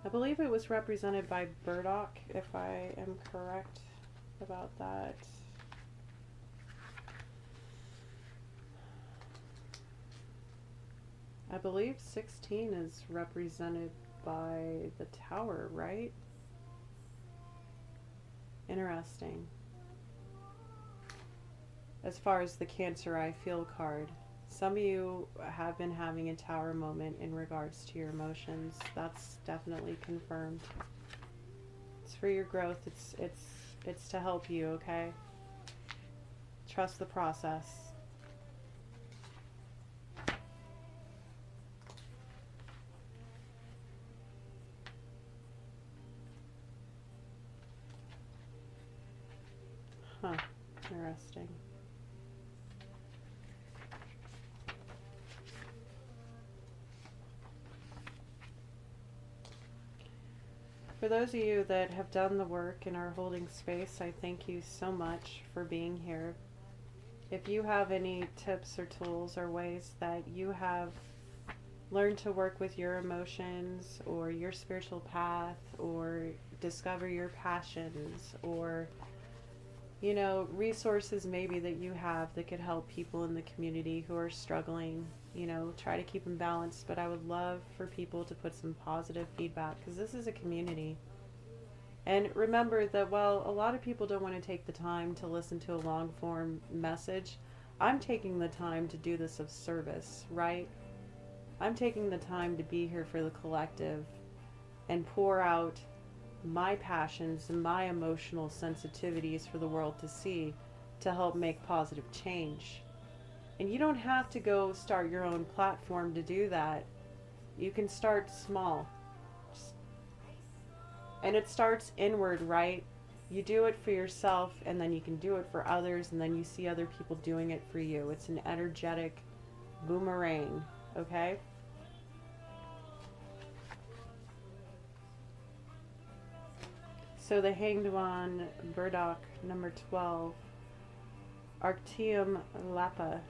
I believe it was represented by Burdock, if I am correct about that. I believe 16 is represented by the Tower, right? Interesting. As far as the Cancer I Feel card, some of you have been having a Tower moment in regards to your emotions. That's definitely confirmed. It's for your growth. It's to help you, okay? Trust the process. Huh. Interesting. For those of you that have done the work and are holding space, I thank you so much for being here. If you have any tips or tools or ways that you have learned to work with your emotions or your spiritual path or discover your passions, or you know, resources maybe that you have that could help people in the community who are struggling, you know, try to keep them balanced. But I would love for people to put some positive feedback, because this is a community. And remember that while a lot of people don't want to take the time to listen to a long form message, I'm taking the time to do this of service, right? I'm taking the time to be here for the collective and pour out my passions and my emotional sensitivities for the world to see, to help make positive change. And you don't have to go start your own platform to do that. You can start small. And it starts inward, right? You do it for yourself, and then you can do it for others, and then you see other people doing it for you. It's an energetic boomerang, okay? So the Hanged One, Burdock, number 12, Arctium Lapa,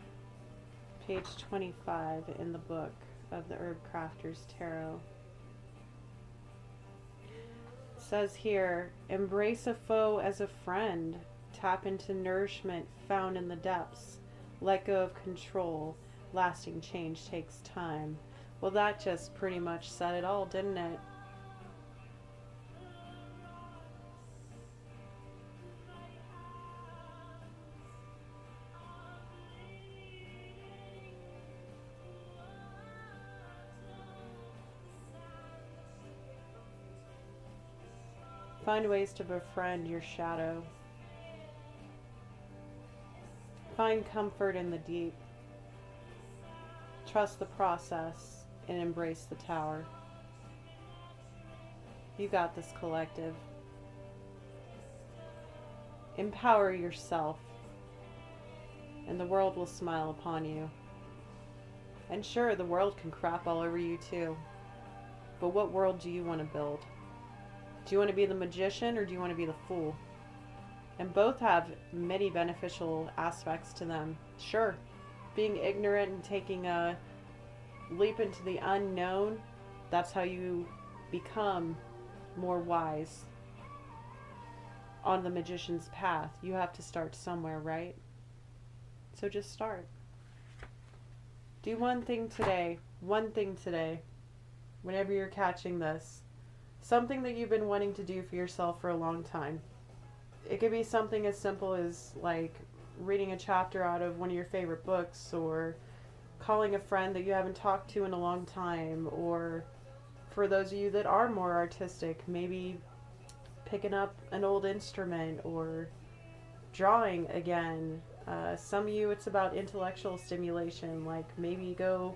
page 25 in the book of the Herbcrafter's Tarot. It says here, embrace a foe as a friend, tap into nourishment found in the depths, let go of control, lasting change takes time. Well, that just pretty much said it all, didn't it? Find ways to befriend your shadow. Find comfort in the deep. Trust the process and embrace the tower. You got this, collective. Empower yourself, and the world will smile upon you. And sure, the world can crap all over you too. But what world do you want to build? Do you want to be the magician, or do you want to be the fool? And both have many beneficial aspects to them. Sure, being ignorant and taking a leap into the unknown, that's how you become more wise on the magician's path. You have to start somewhere, right? So just start. Do one thing today, whenever you're catching this. Something that you've been wanting to do for yourself for a long time. It could be something as simple as like reading a chapter out of one of your favorite books, or calling a friend that you haven't talked to in a long time, or for those of you that are more artistic, maybe picking up an old instrument or drawing again. Some of you, it's about intellectual stimulation, like maybe go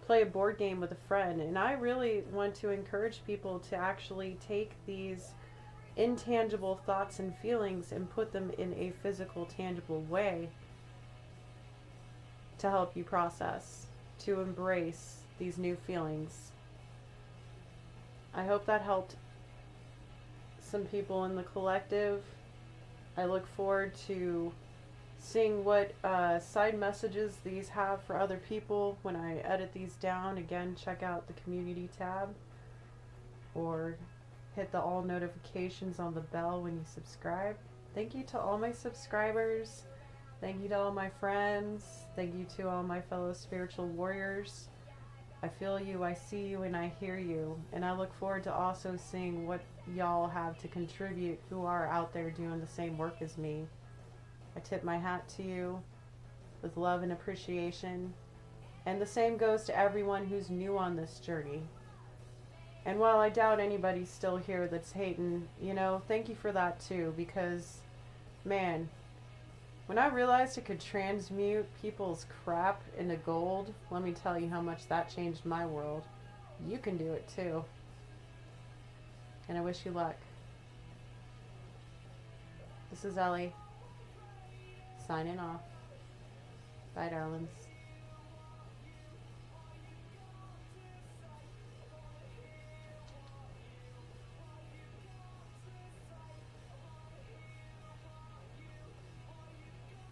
play a board game with a friend. And I really want to encourage people to actually take these intangible thoughts and feelings and put them in a physical, tangible way to help you process, to embrace these new feelings. I hope that helped some people in the collective. I look forward to seeing what side messages these have for other people when I edit these down. Again, check out the community tab or hit the all notifications on the bell when you subscribe. Thank you to all my subscribers. Thank you to all my friends. Thank you to all my fellow spiritual warriors. I feel you, I see you, and I hear you. And I look forward to also seeing what y'all have to contribute who are out there doing the same work as me. I tip my hat to you with love and appreciation. And the same goes to everyone who's new on this journey. And while I doubt anybody's still here that's hating, you know, thank you for that too, because, man, when I realized it could transmute people's crap into gold, let me tell you how much that changed my world. You can do it too. And I wish you luck. This is Ellie, signing off. Bye, darlings.